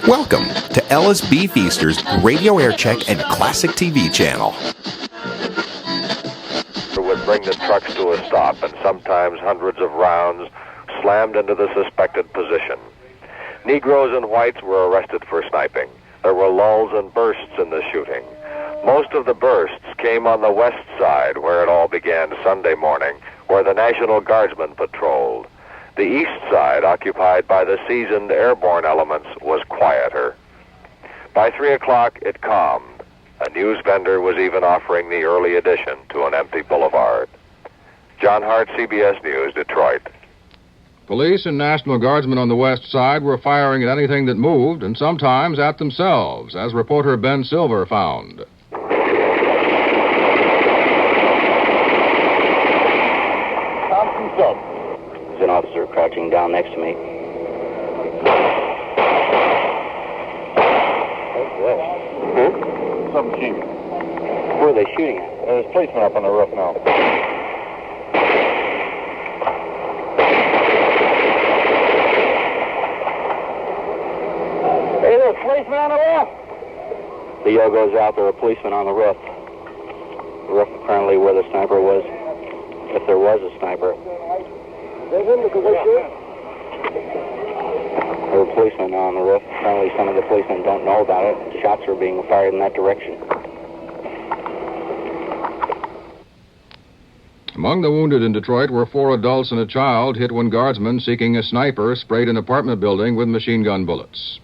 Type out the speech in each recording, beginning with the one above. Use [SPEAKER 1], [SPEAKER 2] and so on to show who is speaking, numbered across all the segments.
[SPEAKER 1] Welcome to LSB Feaster's Radio Aircheck and Classic TV channel.
[SPEAKER 2] Would bring the trucks to a stop, and sometimes hundreds of rounds slammed into the suspected position. Negroes and whites were arrested for sniping. There were lulls and bursts in the shooting. Most of the bursts came on the west side, where it all began Sunday morning, where the National Guardsmen patrolled. The east side, occupied by the seasoned airborne elements, was quieter. By 3 o'clock, it calmed. A news vendor was even offering the early edition to an empty boulevard. John Hart, CBS News, Detroit.
[SPEAKER 3] Police and National Guardsmen on the west side were firing at anything that moved, and sometimes at themselves, as reporter Ben Silver found.
[SPEAKER 4] Thompson Sub. There's an officer crouching down next to me. What's this? 17. Where are they shooting at?
[SPEAKER 5] There's policemen up on the roof now.
[SPEAKER 4] Hey, there's a policeman on the roof! The yell goes out, there are policemen on the roof. The roof apparently where the sniper was, if there was a sniper. There were policemen on the roof. Apparently some of the policemen don't know about it. Shots are being fired in that direction.
[SPEAKER 3] Among the wounded in Detroit were 4 adults and a child hit when guardsmen seeking a sniper sprayed an apartment building with machine gun bullets.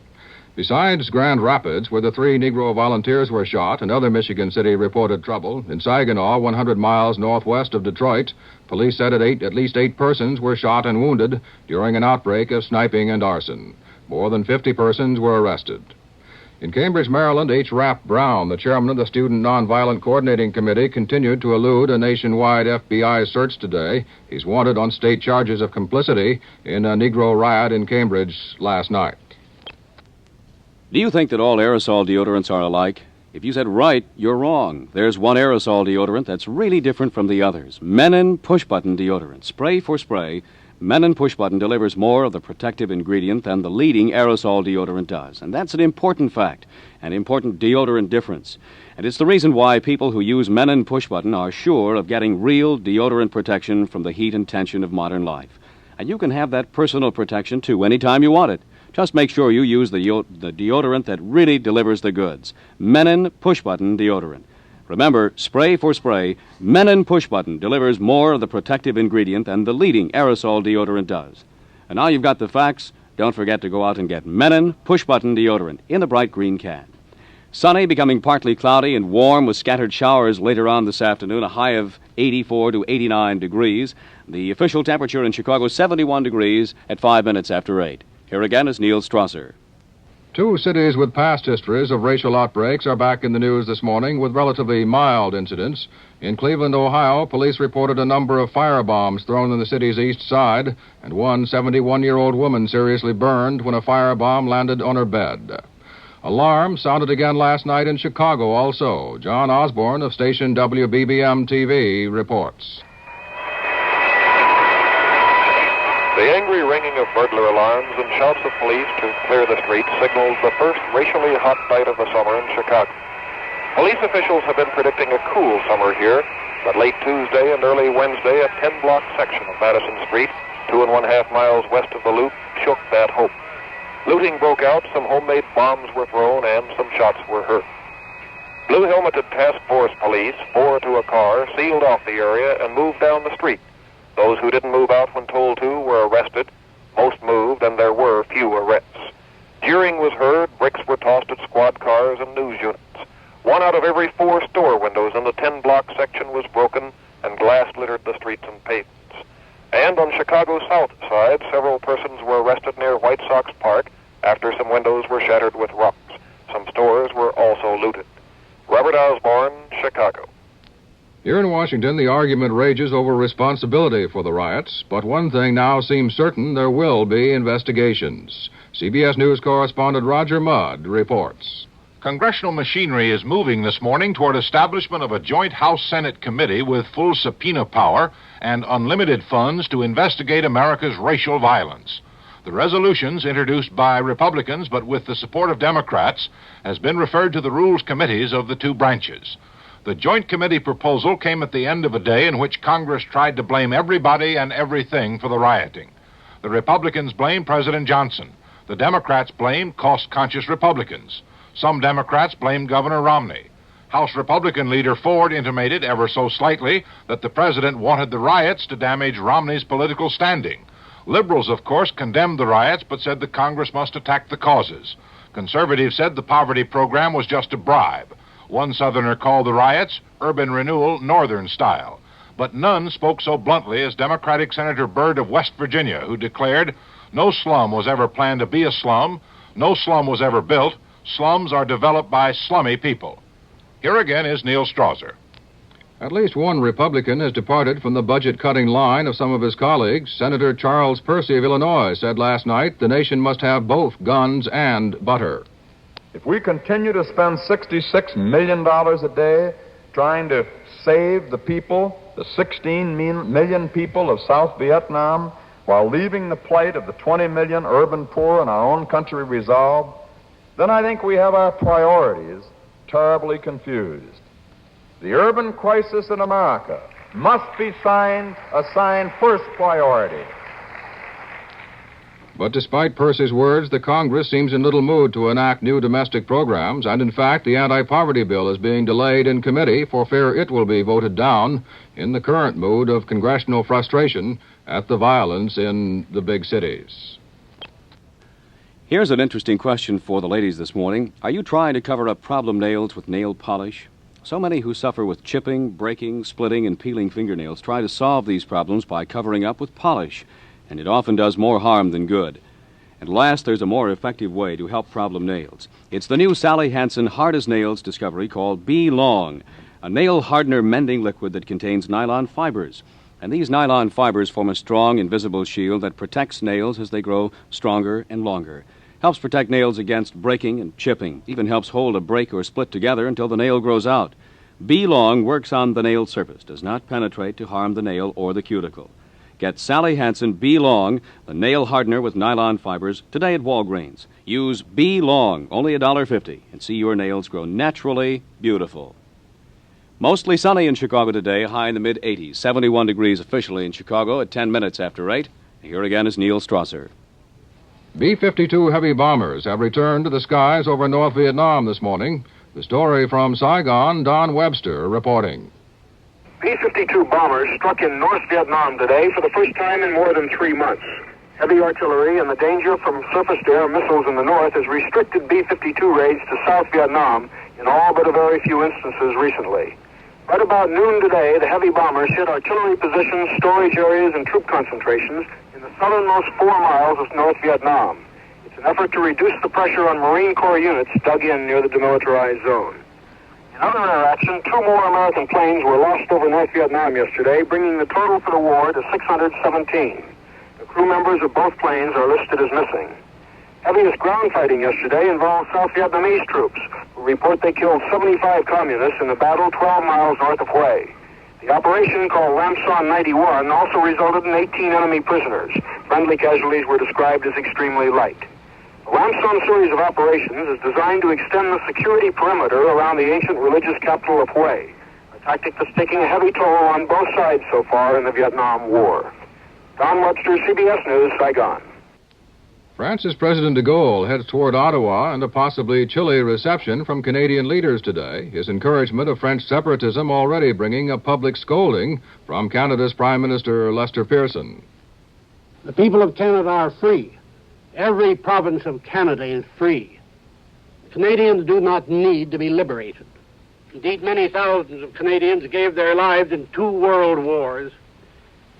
[SPEAKER 3] Besides Grand Rapids, where the 3 Negro volunteers were shot, another Michigan city reported trouble. In Saginaw, 100 miles northwest of Detroit, police said at least 8 persons were shot and wounded during an outbreak of sniping and arson. More than 50 persons were arrested. In Cambridge, Maryland, H. Rapp Brown, the chairman of the Student Nonviolent Coordinating Committee, continued to elude a nationwide FBI search today. He's wanted on state charges of complicity in a Negro riot in Cambridge last night.
[SPEAKER 6] Do you think that all aerosol deodorants are alike? If you said right, you're wrong. There's one aerosol deodorant that's really different from the others. Menon Push Button Deodorant. Spray for spray, Menon Push Button delivers more of the protective ingredient than the leading aerosol deodorant does. And that's an important fact, an important deodorant difference. And it's the reason why people who use Menon Push Button are sure of getting real deodorant protection from the heat and tension of modern life. And you can have that personal protection, too, anytime you want it. Just make sure you use the deodorant that really delivers the goods. Menon Push Button Deodorant. Remember, spray for spray, Menon Push Button delivers more of the protective ingredient than the leading aerosol deodorant does. And now you've got the facts. Don't forget to go out and get Menon Push Button Deodorant in the bright green can. Sunny, becoming partly cloudy and warm with scattered showers later on this afternoon, a high of 84 to 89 degrees. The official temperature in Chicago, 71 degrees at 5 minutes after 8. Here again is Neil Strasser.
[SPEAKER 3] 2 cities with past histories of racial outbreaks are back in the news this morning with relatively mild incidents. In Cleveland, Ohio, police reported a number of firebombs thrown on the city's east side, and one 71-year-old woman seriously burned when a firebomb landed on her bed. Alarm sounded again last night in Chicago also. John Osborne of station WBBM TV reports.
[SPEAKER 2] The angry ringing of burglar alarms and shouts of police to clear the streets signals the first racially hot night of the summer in Chicago. Police officials have been predicting a cool summer here, but late Tuesday and early Wednesday, a 10-block section of Madison Street, 2.5 miles west of the Loop, shook that hope. Looting broke out, some homemade bombs were thrown, and some shots were heard. Blue-helmeted task force police, 4 to a car, sealed off the area and moved down the street. Those who didn't move out when told to were arrested. Most moved, and there were few arrests. Jeering was heard, bricks were tossed at squad cars and news units. 1 out of every 4 store windows in the 10-block section was broken, and glass littered the streets and pavements. And on Chicago's south side, several persons were arrested near White Sox Park after some windows were shattered with rocks. Some stores were also looted. Robert Osborne, Chicago.
[SPEAKER 3] Here in Washington, the argument rages over responsibility for the riots, but one thing now seems certain: there will be investigations. CBS News correspondent Roger Mudd reports.
[SPEAKER 7] Congressional machinery is moving this morning toward establishment of a joint House-Senate committee with full subpoena power and unlimited funds to investigate America's racial violence. The resolutions introduced by Republicans but with the support of Democrats has been referred to the Rules Committees of the two branches. The Joint Committee proposal came at the end of a day in which Congress tried to blame everybody and everything for the rioting. The Republicans blamed President Johnson. The Democrats blamed cost-conscious Republicans. Some Democrats blamed Governor Romney. House Republican leader Ford intimated ever so slightly that the president wanted the riots to damage Romney's political standing. Liberals, of course, condemned the riots but said that Congress must attack the causes. Conservatives said the poverty program was just a bribe. One Southerner called the riots urban renewal, Northern style. But none spoke so bluntly as Democratic Senator Byrd of West Virginia, who declared, "No slum was ever planned to be a slum. No slum was ever built. Slums are developed by slummy people." Here again is Neil Strasser.
[SPEAKER 3] At least one Republican has departed from the budget-cutting line of some of his colleagues. Senator Charles Percy of Illinois said last night the nation must have both guns and butter.
[SPEAKER 5] If we continue to spend $66 million a day trying to save the people, the 16 million people of South Vietnam, while leaving the plight of the 20 million urban poor in our own country resolved, then I think we have our priorities terribly confused. The urban crisis in America must be assigned first priority.
[SPEAKER 3] But despite Percy's words, the Congress seems in little mood to enact new domestic programs, and in fact, the anti-poverty bill is being delayed in committee for fear it will be voted down in the current mood of congressional frustration at the violence in the big cities.
[SPEAKER 6] Here's an interesting question for the ladies this morning. Are you trying to cover up problem nails with nail polish? So many who suffer with chipping, breaking, splitting, and peeling fingernails try to solve these problems by covering up with polish, and it often does more harm than good. At last, there's a more effective way to help problem nails. It's the new Sally Hansen Hard as Nails discovery called Be Long, a nail hardener mending liquid that contains nylon fibers. And these nylon fibers form a strong, invisible shield that protects nails as they grow stronger and longer. Helps protect nails against breaking and chipping. Even helps hold a break or split together until the nail grows out. Be Long works on the nail surface, does not penetrate to harm the nail or the cuticle. Get Sally Hansen Be Long, the nail hardener with nylon fibers, today at Walgreens. Use Be Long, only $1.50, and see your nails grow naturally beautiful. Mostly sunny in Chicago today, high in the mid-80s. 71 degrees officially in Chicago at 10 minutes after 8. Here again is Neil Strasser.
[SPEAKER 3] B-52 heavy bombers have returned to the skies over North Vietnam this morning. The story from Saigon, Don Webster reporting.
[SPEAKER 2] B-52 bombers struck in North Vietnam today for the first time in more than 3 months. Heavy artillery and the danger from surface-to-air missiles in the north has restricted B-52 raids to South Vietnam in all but a very few instances recently. Right about noon today, the heavy bombers hit artillery positions, storage areas, and troop concentrations in the southernmost 4 miles of North Vietnam. It's an effort to reduce the pressure on Marine Corps units dug in near the demilitarized zone. In other air action, 2 more American planes were lost over North Vietnam yesterday, bringing the total for the war to 617. The crew members of both planes are listed as missing. Heaviest ground fighting yesterday involved South Vietnamese troops, who report they killed 75 communists in a battle 12 miles north of Hue. The operation, called Lam Son 91, also resulted in 18 enemy prisoners. Friendly casualties were described as extremely light. The Lam Son series of operations is designed to extend the security perimeter around the ancient religious capital of Hue, a tactic that's taking a heavy toll on both sides so far in the Vietnam War. Don Webster, CBS News, Saigon.
[SPEAKER 3] France's President de Gaulle heads toward Ottawa and a possibly chilly reception from Canadian leaders today. His encouragement of French separatism already bringing a public scolding from Canada's Prime Minister Lester Pearson.
[SPEAKER 8] The people of Canada are free. Every province of Canada is free. Canadians do not need to be liberated. Indeed, many thousands of Canadians gave their lives in 2 world wars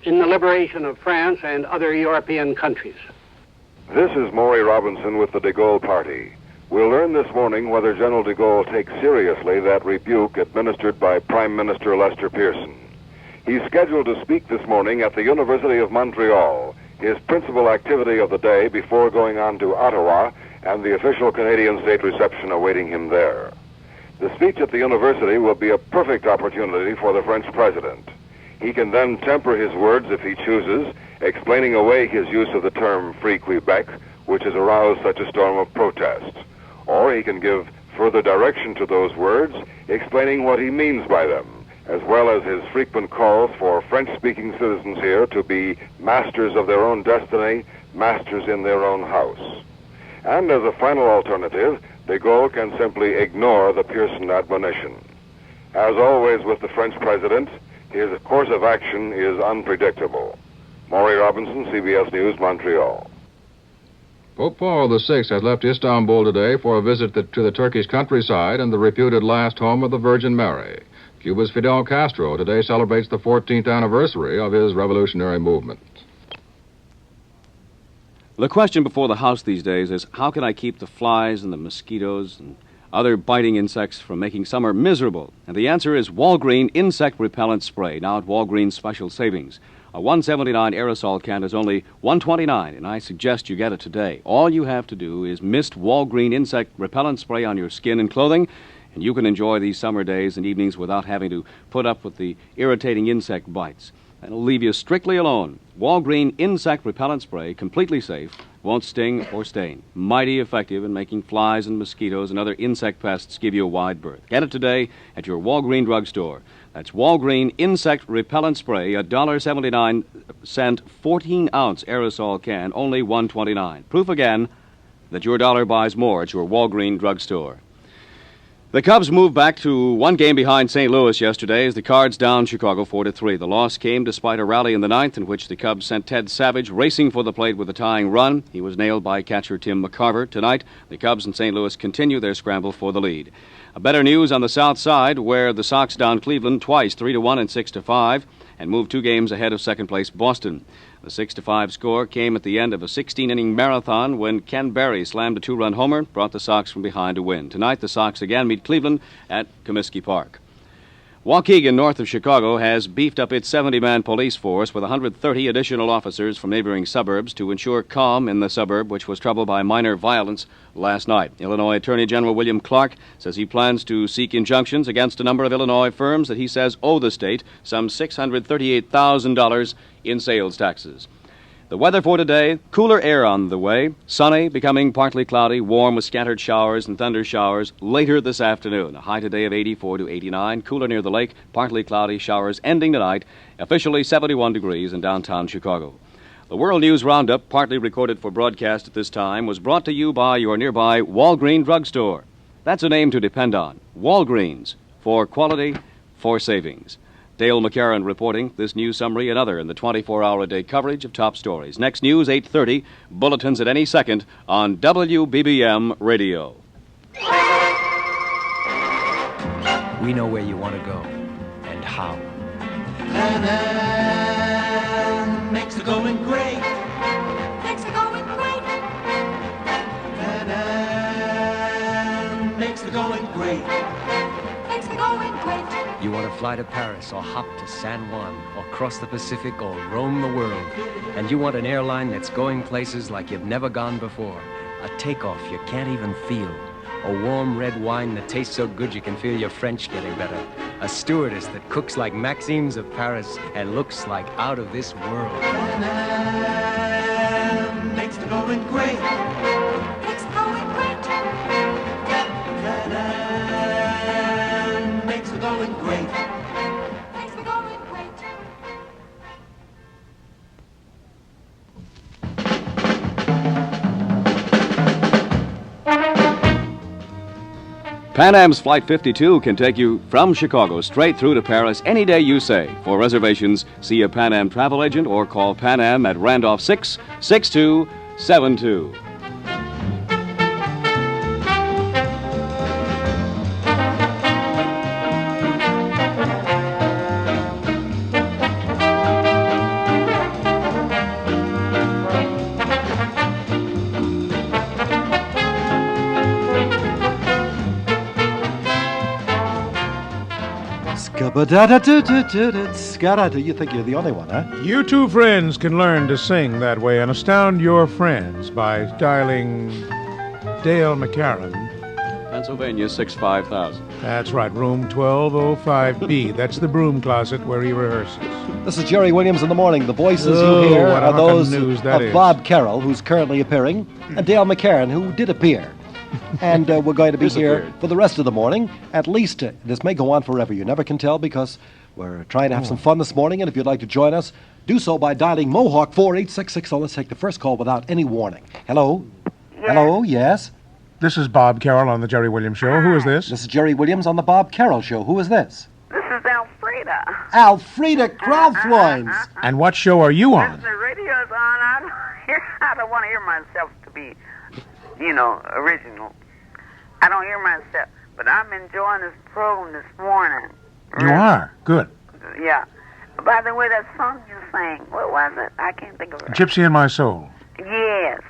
[SPEAKER 8] in the liberation of France and other European countries.
[SPEAKER 9] This is Maury Robinson with the de Gaulle Party. We'll learn this morning whether General de Gaulle takes seriously that rebuke administered by Prime Minister Lester Pearson. He's scheduled to speak this morning at the University of Montreal, his principal activity of the day before going on to Ottawa and the official Canadian state reception awaiting him there. The speech at the university will be a perfect opportunity for the French president. He can then temper his words if he chooses, explaining away his use of the term Free Quebec, which has aroused such a storm of protest. Or he can give further direction to those words, explaining what he means by them, as well as his frequent calls for French-speaking citizens here to be masters of their own destiny, masters in their own house. And as a final alternative, de Gaulle can simply ignore the Pearson admonition. As always with the French president, his course of action is unpredictable. Maury Robinson, CBS News, Montreal.
[SPEAKER 3] Pope Paul VI has left Istanbul today for a visit to the Turkish countryside and the reputed last home of the Virgin Mary. Cuba's Fidel Castro today celebrates the 14th anniversary of his revolutionary movement.
[SPEAKER 6] The question before the House these days is, how can I keep the flies and the mosquitoes and other biting insects from making summer miserable? And the answer is Walgreen Insect Repellent Spray, now at Walgreens Special Savings. A $179 aerosol can is only $129, and I suggest you get it today. All you have to do is mist Walgreen Insect Repellent Spray on your skin and clothing, and you can enjoy these summer days and evenings without having to put up with the irritating insect bites. It'll leave you strictly alone. Walgreen Insect Repellent Spray, completely safe, won't sting or stain. Mighty effective in making flies and mosquitoes and other insect pests give you a wide berth. Get it today at your Walgreen drugstore. That's Walgreen Insect Repellent Spray, a $1.79 14-ounce aerosol can, only $1.29. Proof again that your dollar buys more at your Walgreen drugstore. The Cubs moved back to one game behind St. Louis yesterday as the Cards downed Chicago 4-3. The loss came despite a rally in the ninth in which the Cubs sent Ted Savage racing for the plate with a tying run. He was nailed by catcher Tim McCarver. Tonight, the Cubs and St. Louis continue their scramble for the lead. Better news on the south side, where the Sox downed Cleveland twice, 3-1 and 6-5, and moved 2 games ahead of second-place Boston. The 6-5 score came at the end of a 16-inning marathon when Ken Berry slammed a 2-run homer, brought the Sox from behind to win. Tonight, the Sox again meet Cleveland at Comiskey Park. Waukegan, north of Chicago, has beefed up its 70-man police force with 130 additional officers from neighboring suburbs to ensure calm in the suburb, which was troubled by minor violence last night. Illinois Attorney General William Clark says he plans to seek injunctions against a number of Illinois firms that he says owe the state some $638,000 in sales taxes. The weather for today, cooler air on the way, sunny, becoming partly cloudy, warm with scattered showers and thunder showers later this afternoon. A high today of 84 to 89, cooler near the lake, partly cloudy, showers ending tonight, officially 71 degrees in downtown Chicago. The World News Roundup, partly recorded for broadcast at this time, was brought to you by your nearby Walgreen drugstore. That's a name to depend on. Walgreens, for quality, for savings. Dale McCarran reporting this news summary and other in the 24-hour-a-day coverage of top stories. Next news, 8:30, bulletins at any second on WBBM Radio.
[SPEAKER 10] We know where you want to go and how.
[SPEAKER 11] Pan Am makes the going great. Makes the going great. Pan Am makes the going great. Makes the going great.
[SPEAKER 10] You want to fly to Paris or hop to San Juan or cross the Pacific or roam the world. And you want an airline that's going places like you've never gone before. A takeoff you can't even feel. A warm red wine that tastes so good you can feel your French getting better. A stewardess that cooks like Maxime's of Paris and looks like out of this world.
[SPEAKER 11] Pan Am makes the going great. Makes the going great. Pan Am makes the going great. Makes the going great.
[SPEAKER 6] Pan Am's Flight 52 can take you from Chicago straight through to Paris any day you say. For reservations, see a Pan Am travel agent or call Pan Am at Randolph 66272.
[SPEAKER 12] You think you're the only one, huh?
[SPEAKER 13] You two friends can learn to sing that way and astound your friends by dialing Dale McCarran.
[SPEAKER 6] Pennsylvania 65000.
[SPEAKER 13] That's right, room 1205B. That's the broom closet where he rehearses.
[SPEAKER 12] This is Jerry Williams in the morning. The voices
[SPEAKER 13] Oh,
[SPEAKER 12] you hear
[SPEAKER 13] what a
[SPEAKER 12] are
[SPEAKER 13] hunk of
[SPEAKER 12] those
[SPEAKER 13] news that
[SPEAKER 12] of
[SPEAKER 13] is.
[SPEAKER 12] Bob Caroll, who's currently appearing, and Dale McCarran, who did appear. And we're going to be here
[SPEAKER 6] Disappeared.
[SPEAKER 12] for the rest of the morning. At least this may go on forever. You never can tell because we're trying to have some fun this morning. And if you'd like to join us, do so by dialing Mohawk 48660. So let's take the first call without any warning. Hello? Hello? Yes?
[SPEAKER 13] This is Bob Caroll on the Jerry Williams Show. Who is this?
[SPEAKER 12] This is Jerry Williams on the Bob Caroll Show. Who is this?
[SPEAKER 14] This is Alfreda.
[SPEAKER 12] Alfreda Kraufloins.
[SPEAKER 13] And what show are you on?
[SPEAKER 14] The radio's on. I don't want to hear myself to be, original. I don't hear myself. But I'm enjoying this program this morning.
[SPEAKER 13] You are? Good.
[SPEAKER 14] Yeah. By the way, that song you sang, what was it? I can't think of it.
[SPEAKER 13] Gypsy in My Soul.
[SPEAKER 14] Yes.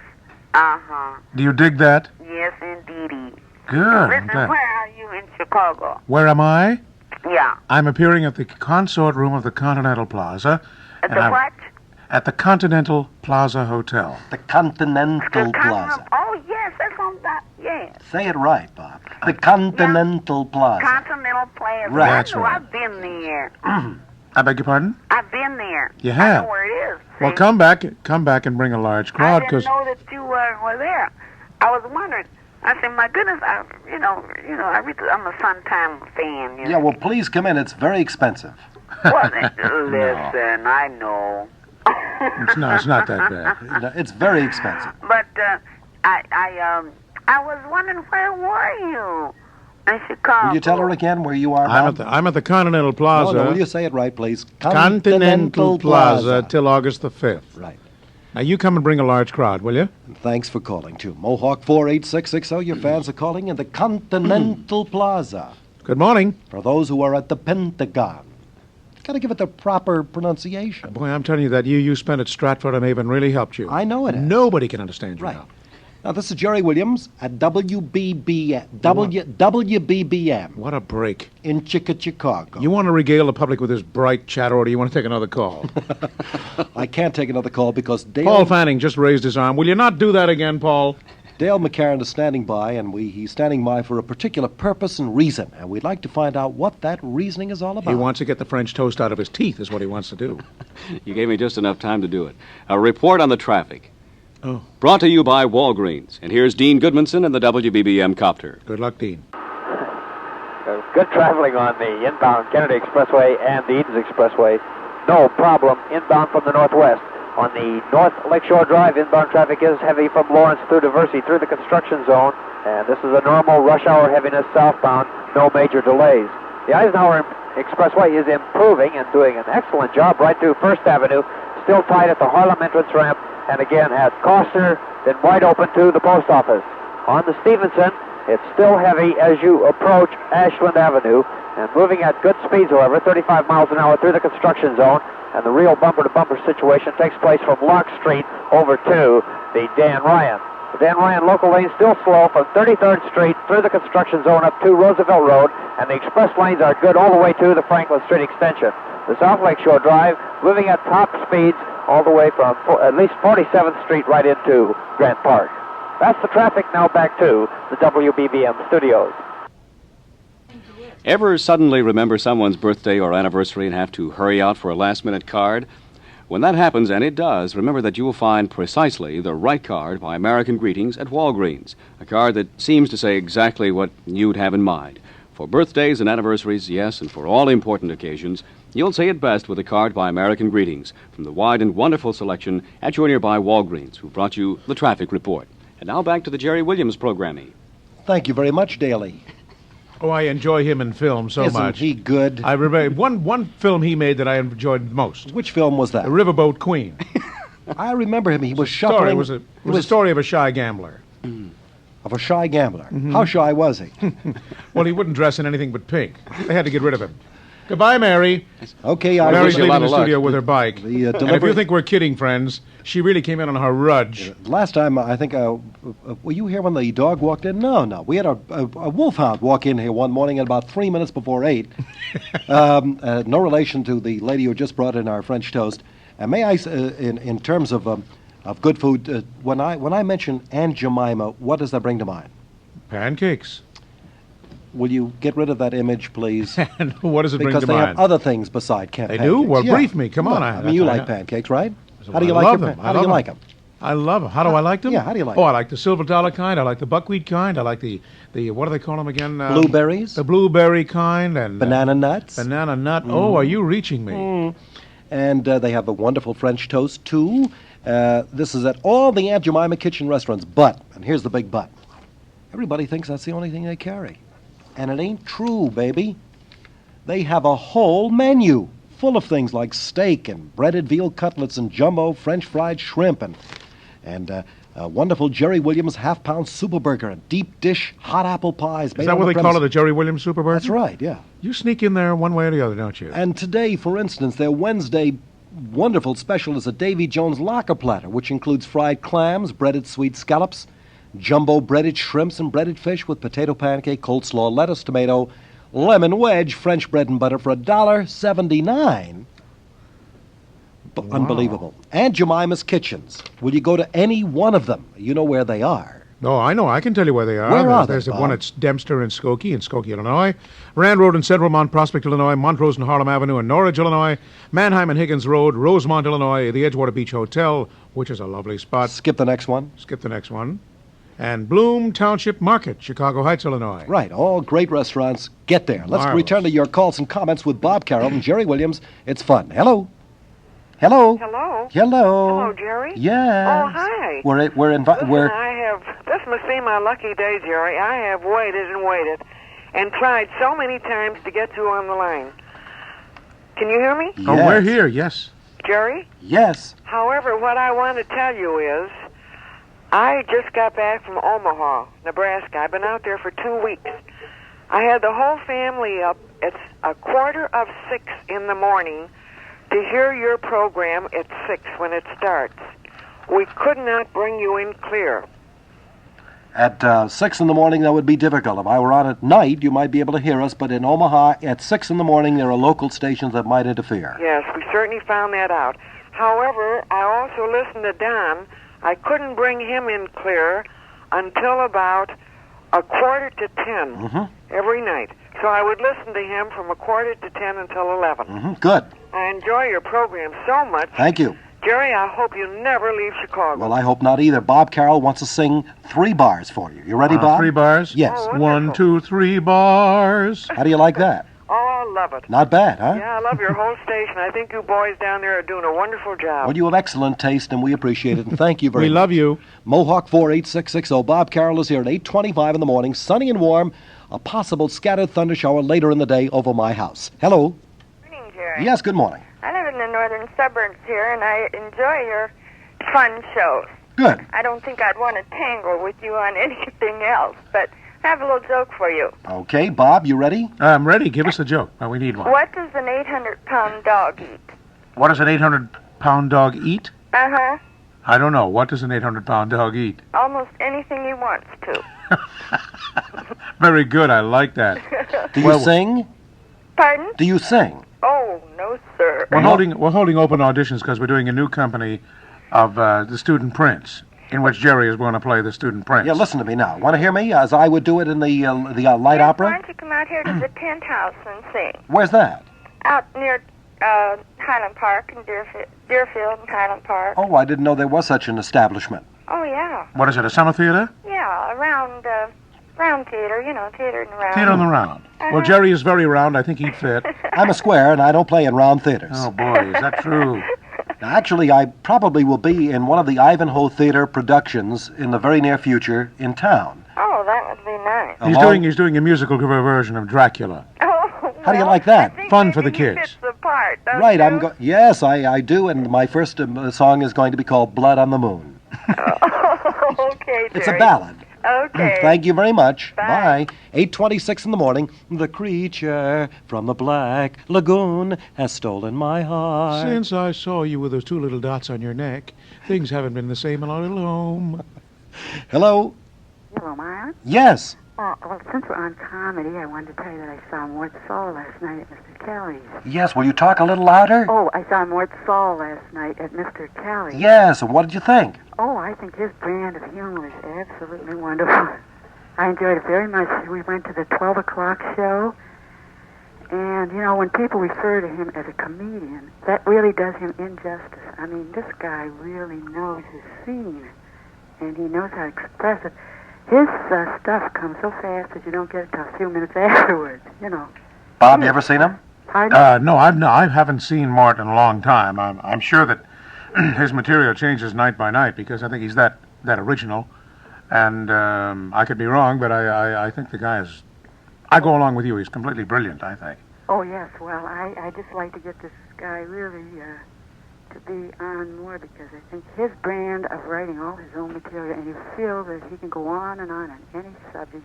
[SPEAKER 14] Uh-huh.
[SPEAKER 13] Do you dig that?
[SPEAKER 14] Yes, indeedy.
[SPEAKER 13] Good. I'm
[SPEAKER 14] Listen,
[SPEAKER 13] glad.
[SPEAKER 14] where are you in Chicago?
[SPEAKER 13] Where am I?
[SPEAKER 14] Yeah.
[SPEAKER 13] I'm appearing at the consort room of the Continental Plaza.
[SPEAKER 14] At
[SPEAKER 13] and
[SPEAKER 14] the
[SPEAKER 13] I'm-
[SPEAKER 14] what?
[SPEAKER 13] At the Continental Plaza Hotel.
[SPEAKER 12] The Continental Plaza.
[SPEAKER 14] Oh, yes, that's on that. Yes.
[SPEAKER 12] Say it right, Bob. The Continental Plaza.
[SPEAKER 14] Continental Plaza.
[SPEAKER 12] Right.
[SPEAKER 14] I
[SPEAKER 12] That's
[SPEAKER 14] know
[SPEAKER 12] right.
[SPEAKER 14] I've been there.
[SPEAKER 13] I beg your pardon?
[SPEAKER 14] I've been there.
[SPEAKER 13] You
[SPEAKER 14] I
[SPEAKER 13] have?
[SPEAKER 14] know where it is.
[SPEAKER 13] Well,
[SPEAKER 14] See?
[SPEAKER 13] come back and bring a large crowd,
[SPEAKER 14] I
[SPEAKER 13] because
[SPEAKER 14] didn't know that you were there. I was wondering. I said, my goodness, I'm a Sun-Time fan.
[SPEAKER 12] Yeah, well, please come in. It's very expensive.
[SPEAKER 14] Well, listen, I know.
[SPEAKER 13] it's not that bad.
[SPEAKER 12] No, it's very expensive.
[SPEAKER 14] But I was wondering, where were you in Chicago?
[SPEAKER 12] Will you tell her again where you are, Bob?
[SPEAKER 13] I'm at the Continental Plaza.
[SPEAKER 12] No, will you say it right, please?
[SPEAKER 13] Continental Plaza till August the 5th.
[SPEAKER 12] Right.
[SPEAKER 13] Now, you come and bring a large crowd, will you?
[SPEAKER 12] And thanks for calling, too. Mohawk 48660, your fans are calling in the Continental Plaza.
[SPEAKER 13] Good morning.
[SPEAKER 12] For those who are at the Pentagon. Got to give it the proper pronunciation.
[SPEAKER 13] Boy, I'm telling you, that you spent at Stratford and Avon really helped you.
[SPEAKER 12] I know it has.
[SPEAKER 13] Nobody can understand you
[SPEAKER 12] Right.
[SPEAKER 13] now.
[SPEAKER 12] Now, this is Jerry Williams at WBBM
[SPEAKER 13] What a break.
[SPEAKER 12] in Chicago.
[SPEAKER 13] You want to regale the public with this bright chatter, or do you want to take another call?
[SPEAKER 12] I can't take another call because
[SPEAKER 13] Paul Fanning just raised his arm. Will you not do that again, Paul?
[SPEAKER 12] Dale McCarran is standing by, and he's standing by for a particular purpose and reason, and we'd like to find out what that reasoning is all about.
[SPEAKER 13] He wants to get the French toast out of his teeth, is what he wants to do.
[SPEAKER 6] You gave me just enough time to do it. A report on the traffic.
[SPEAKER 13] Oh.
[SPEAKER 6] Brought to you by Walgreens. And here's Dean Goodmanson in the WBBM copter.
[SPEAKER 13] Good luck, Dean.
[SPEAKER 15] Good traveling on the inbound Kennedy Expressway and the Edens Expressway. No problem inbound from the northwest. On the North Lakeshore Drive, inbound traffic is heavy from Lawrence through Diversey through the construction zone. And this is a normal rush hour heaviness southbound. No major delays. The Eisenhower Expressway is improving and doing an excellent job right through First Avenue. Still tight at the Harlem entrance ramp. And again has Coster, then wide open to the post office. On the Stevenson, it's still heavy as you approach Ashland Avenue, and moving at good speeds, however, 35 miles an hour through the construction zone, and the real bumper-to-bumper situation takes place from Locke Street over to the Dan Ryan. The Dan Ryan local lane still slow from 33rd Street through the construction zone up to Roosevelt Road, and the express lanes are good all the way to the Franklin Street extension. The South Lakeshore Drive moving at top speeds all the way from at least 47th Street right into Grant Park. That's the traffic. Now back to the WBBM studios.
[SPEAKER 6] Ever suddenly remember someone's birthday or anniversary and have to hurry out for a last-minute card? When that happens, and it does, remember that you will find precisely the right card by American Greetings at Walgreens, a card that seems to say exactly what you'd have in mind. For birthdays and anniversaries, yes, and for all important occasions, you'll say it best with a card by American Greetings from the wide and wonderful selection at your nearby Walgreens, who brought you the traffic report. And now back to the Jerry Williams programming.
[SPEAKER 12] Thank you very much, Daly.
[SPEAKER 13] Oh, I enjoy him in film so
[SPEAKER 12] Isn't
[SPEAKER 13] much.
[SPEAKER 12] he good?
[SPEAKER 13] I remember one film he made that I enjoyed most.
[SPEAKER 12] Which film was that?
[SPEAKER 13] The Riverboat Queen.
[SPEAKER 12] I remember him. He was
[SPEAKER 13] Story
[SPEAKER 12] shuffling.
[SPEAKER 13] was a story of a shy gambler.
[SPEAKER 12] Of a shy gambler.
[SPEAKER 13] Mm-hmm.
[SPEAKER 12] How shy was he?
[SPEAKER 13] Well, he wouldn't dress in anything but pink. They had to get rid of him. Goodbye, Mary.
[SPEAKER 12] Okay,
[SPEAKER 13] Mary's
[SPEAKER 12] I
[SPEAKER 13] leaving the studio with her bike.
[SPEAKER 12] The,
[SPEAKER 13] And if
[SPEAKER 12] delivery-
[SPEAKER 13] you think we're kidding, friends, she really came in on her rudge.
[SPEAKER 12] Last time, I think, were you here when the dog walked in? No. We had a wolfhound walk in here one morning at about 3 minutes before 8. No relation to the lady who just brought in our French toast. And may I, in terms of good food, when I mention Aunt Jemima, what does that bring to mind?
[SPEAKER 13] Pancakes.
[SPEAKER 12] will you get rid of that image, please?
[SPEAKER 13] And what does it bring to
[SPEAKER 12] Because they
[SPEAKER 13] mind?
[SPEAKER 12] have other things beside pancakes.
[SPEAKER 13] They do? Well,
[SPEAKER 12] Yeah.
[SPEAKER 13] brief me. Come on.
[SPEAKER 12] I mean, you like pancakes, right? How do you
[SPEAKER 13] I
[SPEAKER 12] like
[SPEAKER 13] love
[SPEAKER 12] your
[SPEAKER 13] them.
[SPEAKER 12] How do you like them?
[SPEAKER 13] I love them. How do I like them?
[SPEAKER 12] Yeah, how do you like
[SPEAKER 13] Oh,
[SPEAKER 12] them?
[SPEAKER 13] I like the silver dollar kind. I like the buckwheat kind. I like the what do they call them again?
[SPEAKER 12] Blueberries?
[SPEAKER 13] The blueberry kind and
[SPEAKER 12] Banana nuts?
[SPEAKER 13] banana nut. Oh, are you reaching me?
[SPEAKER 12] And they have a wonderful French toast, too. This is at all the Aunt Jemima Kitchen restaurants. But, and here's the big but, everybody thinks that's the only thing they carry. And it ain't true, baby. They have a whole menu full of things like steak and breaded veal cutlets and jumbo French fried shrimp and a wonderful Jerry Williams half-pound super burger and deep dish hot apple pies.
[SPEAKER 13] Is that what they call it, a Jerry Williams super burger?
[SPEAKER 12] That's right, yeah.
[SPEAKER 13] You sneak in there one way or the other, don't you?
[SPEAKER 12] And today, for instance, their Wednesday wonderful special is a Davy Jones locker platter, which includes fried clams, breaded sweet scallops, jumbo breaded shrimps and breaded fish with potato pancake, coleslaw, lettuce, tomato, lemon wedge, French bread and butter for $1.79.
[SPEAKER 13] Wow.
[SPEAKER 12] Unbelievable. Aunt Jemima's Kitchens. Will you go to any one of them? You know where they are.
[SPEAKER 13] No, I know. I can tell you where they are.
[SPEAKER 12] Where are they,
[SPEAKER 13] There's the
[SPEAKER 12] Bob?
[SPEAKER 13] one at Dempster and Skokie in Skokie, Illinois. Rand Road in Central Mont Prospect, Illinois. Montrose and Harlem Avenue in Norridge, Illinois. Manheim and Higgins Road, Rosemont, Illinois. The Edgewater Beach Hotel, which is a lovely spot.
[SPEAKER 12] Skip the next one.
[SPEAKER 13] Skip the next one. And Bloom Township Market, Chicago Heights, Illinois.
[SPEAKER 12] Right, all great restaurants. Get there. Let's
[SPEAKER 13] Marvelous.
[SPEAKER 12] return to your calls and comments with Bob Caroll and Jerry Williams. It's fun. Hello. Hello.
[SPEAKER 14] Hello.
[SPEAKER 12] Hello.
[SPEAKER 14] Hello, Jerry.
[SPEAKER 12] Yes.
[SPEAKER 14] Oh, hi.
[SPEAKER 12] We're
[SPEAKER 14] I have, this must be my lucky day, Jerry. I have waited and waited and tried so many times to get you on the line. Can you hear me?
[SPEAKER 12] Yes.
[SPEAKER 13] Oh, we're here, yes.
[SPEAKER 14] Jerry?
[SPEAKER 12] Yes.
[SPEAKER 14] However, what I want to tell you is I just got back from Omaha, Nebraska. I've been out there for 2 weeks. I had the whole family up. It's 5:45 in the morning to hear your program at 6 when it starts. We could not bring you in clear.
[SPEAKER 12] At 6 in the morning, that would be difficult. If I were on at night, you might be able to hear us, but in Omaha, at 6 in the morning, there are local stations that might interfere.
[SPEAKER 14] Yes, we certainly found that out. However, I also listened to Don. I couldn't bring him in clear until about 9:45 every night. So I would listen to him from 9:45 until 11.
[SPEAKER 12] Good.
[SPEAKER 14] I enjoy your program so much.
[SPEAKER 12] Thank you.
[SPEAKER 14] Jerry, I hope you never leave Chicago.
[SPEAKER 12] Well, I hope not either. Bob Caroll wants to sing 3 bars for you. You ready, Bob?
[SPEAKER 13] 3 bars?
[SPEAKER 12] Yes.
[SPEAKER 14] Oh,
[SPEAKER 13] 1, 2, 3 bars.
[SPEAKER 12] How do you like that?
[SPEAKER 14] Oh, I love it.
[SPEAKER 12] Not bad, huh?
[SPEAKER 14] Yeah, I love your whole station. I think you boys down there are doing a wonderful job.
[SPEAKER 12] Well, you have excellent taste, and we appreciate it, and thank you very
[SPEAKER 13] We
[SPEAKER 12] much.
[SPEAKER 13] love you.
[SPEAKER 12] Mohawk 48660. Bob Caroll is here at 8:25 in the morning, sunny and warm. A possible scattered thunder shower later in the day over my house. Hello.
[SPEAKER 16] Good morning, Jerry.
[SPEAKER 12] Yes, good morning.
[SPEAKER 16] I live in the northern suburbs here, and I enjoy your fun shows.
[SPEAKER 12] Good.
[SPEAKER 16] I don't think I'd want to tangle with you on anything else, but I have a little joke for you.
[SPEAKER 12] Okay, Bob, you ready?
[SPEAKER 13] I'm ready. Give us a joke. We need one.
[SPEAKER 16] What does an 800-pound dog eat?
[SPEAKER 13] What does an 800-pound dog eat?
[SPEAKER 16] Uh-huh.
[SPEAKER 13] I don't know. What does an 800-pound dog eat?
[SPEAKER 16] Almost anything he wants to.
[SPEAKER 13] Very good. I like that.
[SPEAKER 12] Do you sing?
[SPEAKER 16] Pardon?
[SPEAKER 12] Do you sing?
[SPEAKER 16] Oh, no, sir.
[SPEAKER 13] We're holding open auditions because we're doing a new company of the Student Prince, in which Jerry is going to play the Student Prince.
[SPEAKER 12] Yeah, listen to me now. Want to hear me as I would do it in the light
[SPEAKER 16] Why
[SPEAKER 12] opera?
[SPEAKER 16] don't you come out here to the tent house and sing?
[SPEAKER 12] Where's that?
[SPEAKER 16] Out near Highland Park and Deerfield and Highland Park.
[SPEAKER 12] Oh, I didn't know there was such an establishment.
[SPEAKER 16] Oh, yeah.
[SPEAKER 13] What is it, a summer theater?
[SPEAKER 16] Yeah, around round theater, theater and round.
[SPEAKER 13] Theater on the round. Well, Jerry is very round. I think he'd fit.
[SPEAKER 12] I'm a square, and I don't play in round theaters.
[SPEAKER 13] Oh, boy, is that true?
[SPEAKER 12] Now, actually, I probably will be in one of the Ivanhoe Theater productions in the very near future in town.
[SPEAKER 16] Oh, that would be nice.
[SPEAKER 13] He's doing a musical version of Dracula.
[SPEAKER 16] Oh,
[SPEAKER 12] How do you like that?
[SPEAKER 13] Fun for the kids.
[SPEAKER 16] fits the part, don't
[SPEAKER 12] Right,
[SPEAKER 16] you?
[SPEAKER 12] Yes, I do, and my first song is going to be called Blood on the Moon.
[SPEAKER 16] Okay, Jerry.
[SPEAKER 12] It's a ballad.
[SPEAKER 16] Okay.
[SPEAKER 12] Thank you very much.
[SPEAKER 16] Bye.
[SPEAKER 12] 8:26 in the morning. The creature from the Black Lagoon has stolen my heart.
[SPEAKER 13] Since I saw you with those 2 little dots on your neck, things haven't been the same in our little home.
[SPEAKER 12] Hello?
[SPEAKER 17] Hello, Myron.
[SPEAKER 12] Yes.
[SPEAKER 17] Well, since we're on comedy, I wanted to tell you that I saw Mort Saul last night at Mr. Kelly's.
[SPEAKER 12] Yes, will you talk a little louder?
[SPEAKER 17] Oh, I saw Mort Saul last night at Mr. Kelly's.
[SPEAKER 12] Yes, and what did you think?
[SPEAKER 17] Oh, I think his brand of humor is absolutely wonderful. I enjoyed it very much. We went to the 12 o'clock show, and, you know, when people refer to him as a comedian, that really does him injustice. I mean, this guy really knows his scene, and he knows how to express it. His stuff comes so fast that you don't get it till a few minutes afterwards, you know.
[SPEAKER 12] Bob, you ever seen him?
[SPEAKER 17] Pardon?
[SPEAKER 13] No, I haven't seen Mort in a long time. I'm sure that his material changes night by night because I think he's that original. And I could be wrong, but I think the guy is... I go along with you. He's completely brilliant, I think.
[SPEAKER 17] Oh, yes. Well, I just like to get this guy really to be on more because I think his brand of writing all his own material, and you feel that he can go on any subject,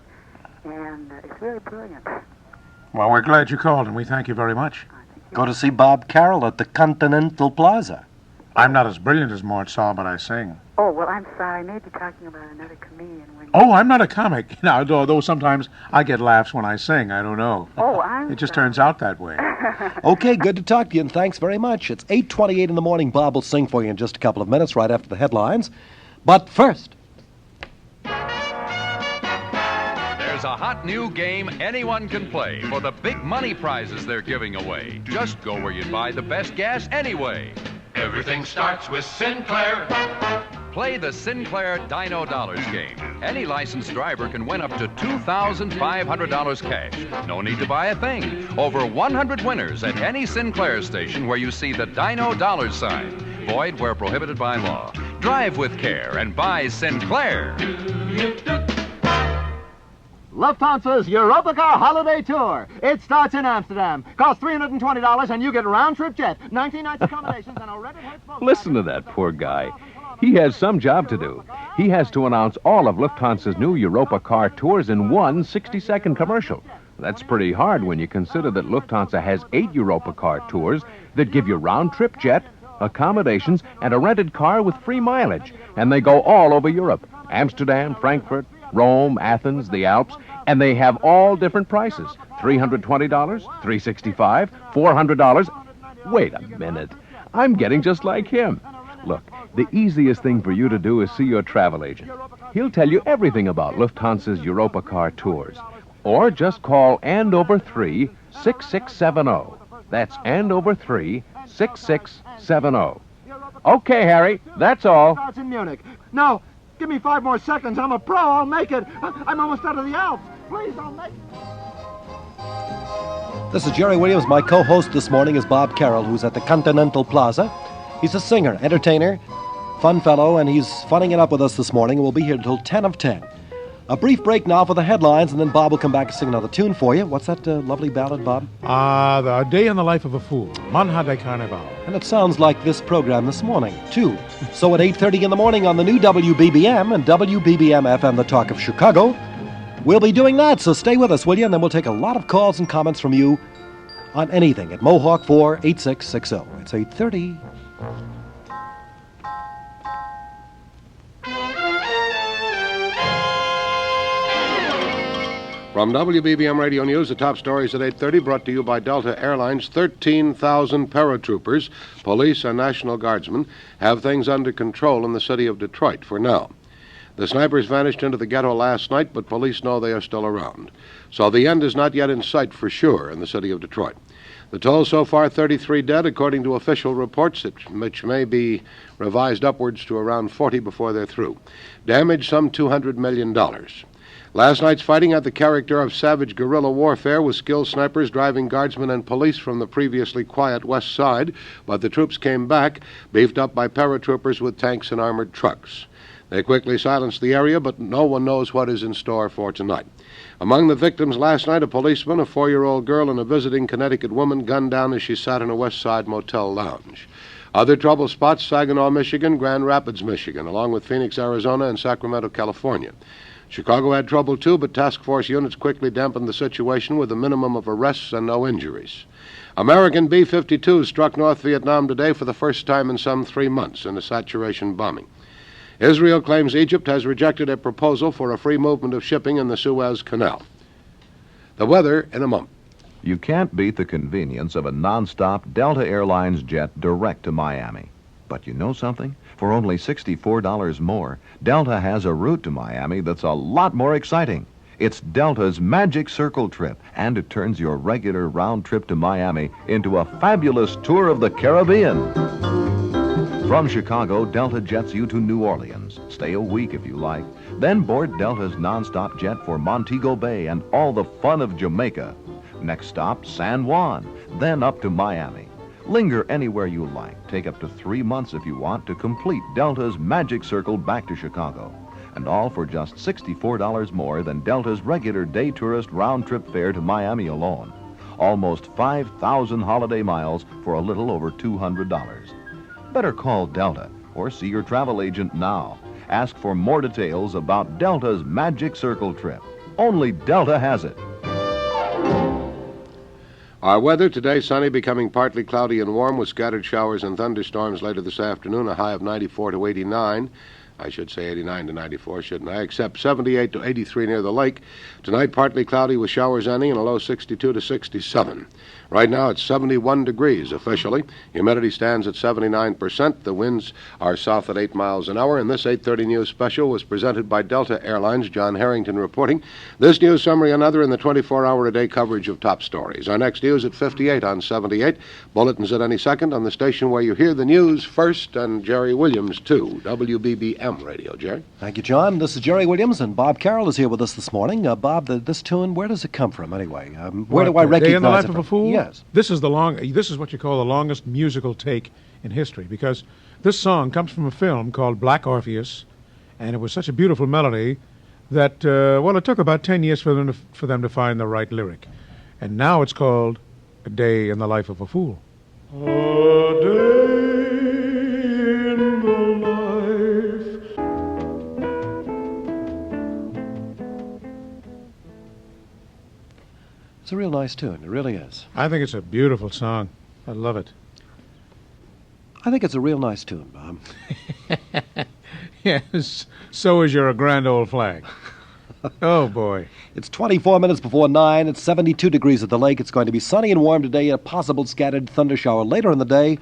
[SPEAKER 17] and it's really brilliant.
[SPEAKER 13] Well, we're glad you called, and we thank you very much.
[SPEAKER 12] Go to see Bob Caroll at the Continental Plaza.
[SPEAKER 13] I'm not as brilliant as Mort Saul, but I sing.
[SPEAKER 17] Oh, well, I'm sorry. I may be talking about another comedian.
[SPEAKER 13] Oh, I'm not a comic. Now, though sometimes I get laughs when I sing. I don't know.
[SPEAKER 17] Oh, I'm
[SPEAKER 13] It just turns out that way.
[SPEAKER 12] Okay, good to talk to you, and thanks very much. It's 8:28 in the morning. Bob will sing for you in just a couple of minutes right after the headlines. But first...
[SPEAKER 18] There's a hot new game anyone can play for the big money prizes they're giving away. Just go where you'd buy the best gas anyway.
[SPEAKER 19] Everything starts with Sinclair.
[SPEAKER 18] Play the Sinclair Dino Dollars game. Any licensed driver can win up to $2,500 cash. No need to buy a thing. Over 100 winners at any Sinclair station where you see the Dino Dollars sign. Void where prohibited by law. Drive with care and buy Sinclair.
[SPEAKER 20] Lufthansa's Europacar Holiday Tour. It starts in Amsterdam. Costs $320 and you get round-trip jet, 19 nights accommodations, and a rented hotel.
[SPEAKER 21] Listen to that poor guy. He has some job to do. He has to announce all of Lufthansa's new Europacar tours in one 60-second commercial. That's pretty hard when you consider that Lufthansa has 8 Europacar tours that give you round-trip jet, accommodations, and a rented car with free mileage. And they go all over Europe. Amsterdam, Frankfurt, Rome, Athens, the Alps, and they have all different prices. $320, $365, $400. Wait a minute. I'm getting just like him. Look, the easiest thing for you to do is see your travel agent. He'll tell you everything about Lufthansa's Europacar tours. Or just call Andover 3-6670. That's Andover 3-6670. Okay, Harry, that's all.
[SPEAKER 20] Starts in Munich. No, give me 5 more seconds. I'm a pro. I'll make it. I'm almost out of the Alps. Please, I'll make it.
[SPEAKER 12] This is Jerry Williams. My co-host this morning is Bob Caroll, who's at the Continental Plaza. He's a singer, entertainer, fun fellow, and he's funning it up with us this morning, and we'll be here until 10 of 10. A brief break now for the headlines, and then Bob will come back and sing another tune for you. What's that lovely ballad, Bob?
[SPEAKER 13] The Day in the Life of a Fool, Manha de Carnaval.
[SPEAKER 12] And it sounds like this program this morning, too. So at 8:30 in the morning on the new WBBM and WBBM FM, the Talk of Chicago, we'll be doing that, so stay with us, will you? And then we'll take a lot of calls and comments from you on anything at Mohawk 48660. It's 8:30.
[SPEAKER 22] From WBBM Radio News, the top stories at 8:30, brought to you by Delta Airlines. 13,000 paratroopers, police, and National Guardsmen have things under control in the city of Detroit for now. The snipers vanished into the ghetto last night, but police know they are still around. So the end is not yet in sight for sure in the city of Detroit. The toll so far, 33 dead, according to official reports, which may be revised upwards to around 40 before they're through. Damage, some $200 million. Last night's fighting had the character of savage guerrilla warfare, with skilled snipers driving guardsmen and police from the previously quiet west side, but the troops came back, beefed up by paratroopers with tanks and armored trucks. They quickly silenced the area, but no one knows what is in store for tonight. Among the victims last night, a policeman, a 4-year-old girl, and a visiting Connecticut woman gunned down as she sat in a West Side motel lounge. Other trouble spots, Saginaw, Michigan, Grand Rapids, Michigan, along with Phoenix, Arizona, and Sacramento, California. Chicago had trouble too, but task force units quickly dampened the situation with a minimum of arrests and no injuries. American B-52s struck North Vietnam today for the first time in some 3 months in a saturation bombing. Israel claims Egypt has rejected a proposal for a free movement of shipping in the Suez Canal. The weather in a moment.
[SPEAKER 23] You can't beat the convenience of a nonstop Delta Airlines jet direct to Miami. But you know something? For only $64 more, Delta has a route to Miami that's a lot more exciting. It's Delta's Magic Circle trip, and it turns your regular round trip to Miami into a fabulous tour of the Caribbean. From Chicago, Delta jets you to New Orleans. Stay a week if you like. Then board Delta's nonstop jet for Montego Bay and all the fun of Jamaica. Next stop, San Juan, then up to Miami. Linger anywhere you like. Take up to 3 months if you want to complete Delta's Magic Circle back to Chicago. And all for just $64 more than Delta's regular day tourist round-trip fare to Miami alone. Almost 5,000 holiday miles for a little over $200. Better call Delta or see your travel agent now. Ask for more details about Delta's Magic Circle trip. Only Delta has it.
[SPEAKER 22] Our weather today, sunny, becoming partly cloudy and warm with scattered showers and thunderstorms later this afternoon, a high of 94 to 89. I should say 89 to 94, shouldn't I? Except 78 to 83 near the lake. Tonight, partly cloudy with showers ending and a low 62 to 67. Right now, it's 71 degrees officially. Humidity stands at 79%. The winds are south at 8 miles an hour. And this 8:30 News Special was presented by Delta Airlines. John Harrington reporting. This news summary, another in the 24-hour-a-day coverage of top stories. Our next news at 58 on 78. Bulletins at any second on the station where you hear the news first, and Jerry Williams, too. WBBM Radio. Jerry?
[SPEAKER 12] Thank you, John. This is Jerry Williams, and Bob Caroll is here with us this morning. Bob, this tune, where does it come from anyway? Where do I recognize
[SPEAKER 13] Day in the Life
[SPEAKER 12] it
[SPEAKER 13] of
[SPEAKER 12] from?
[SPEAKER 13] a Fool?
[SPEAKER 12] Yes.
[SPEAKER 13] This is what you call the longest musical take in history, because this song comes from a film called Black Orpheus, and it was such a beautiful melody that, it took about 10 years for them to find the right lyric. And now it's called A Day in the Life of a Fool. A day in the life.
[SPEAKER 12] It's a real nice tune. It really is.
[SPEAKER 13] I think it's a beautiful song. I love it.
[SPEAKER 12] I think it's a real nice tune, Bob.
[SPEAKER 13] Yes, so is your grand old flag. Oh, boy.
[SPEAKER 12] It's 24 minutes before 9. It's 72 degrees at the lake. It's going to be sunny and warm today, a possible scattered thunder shower later in the day.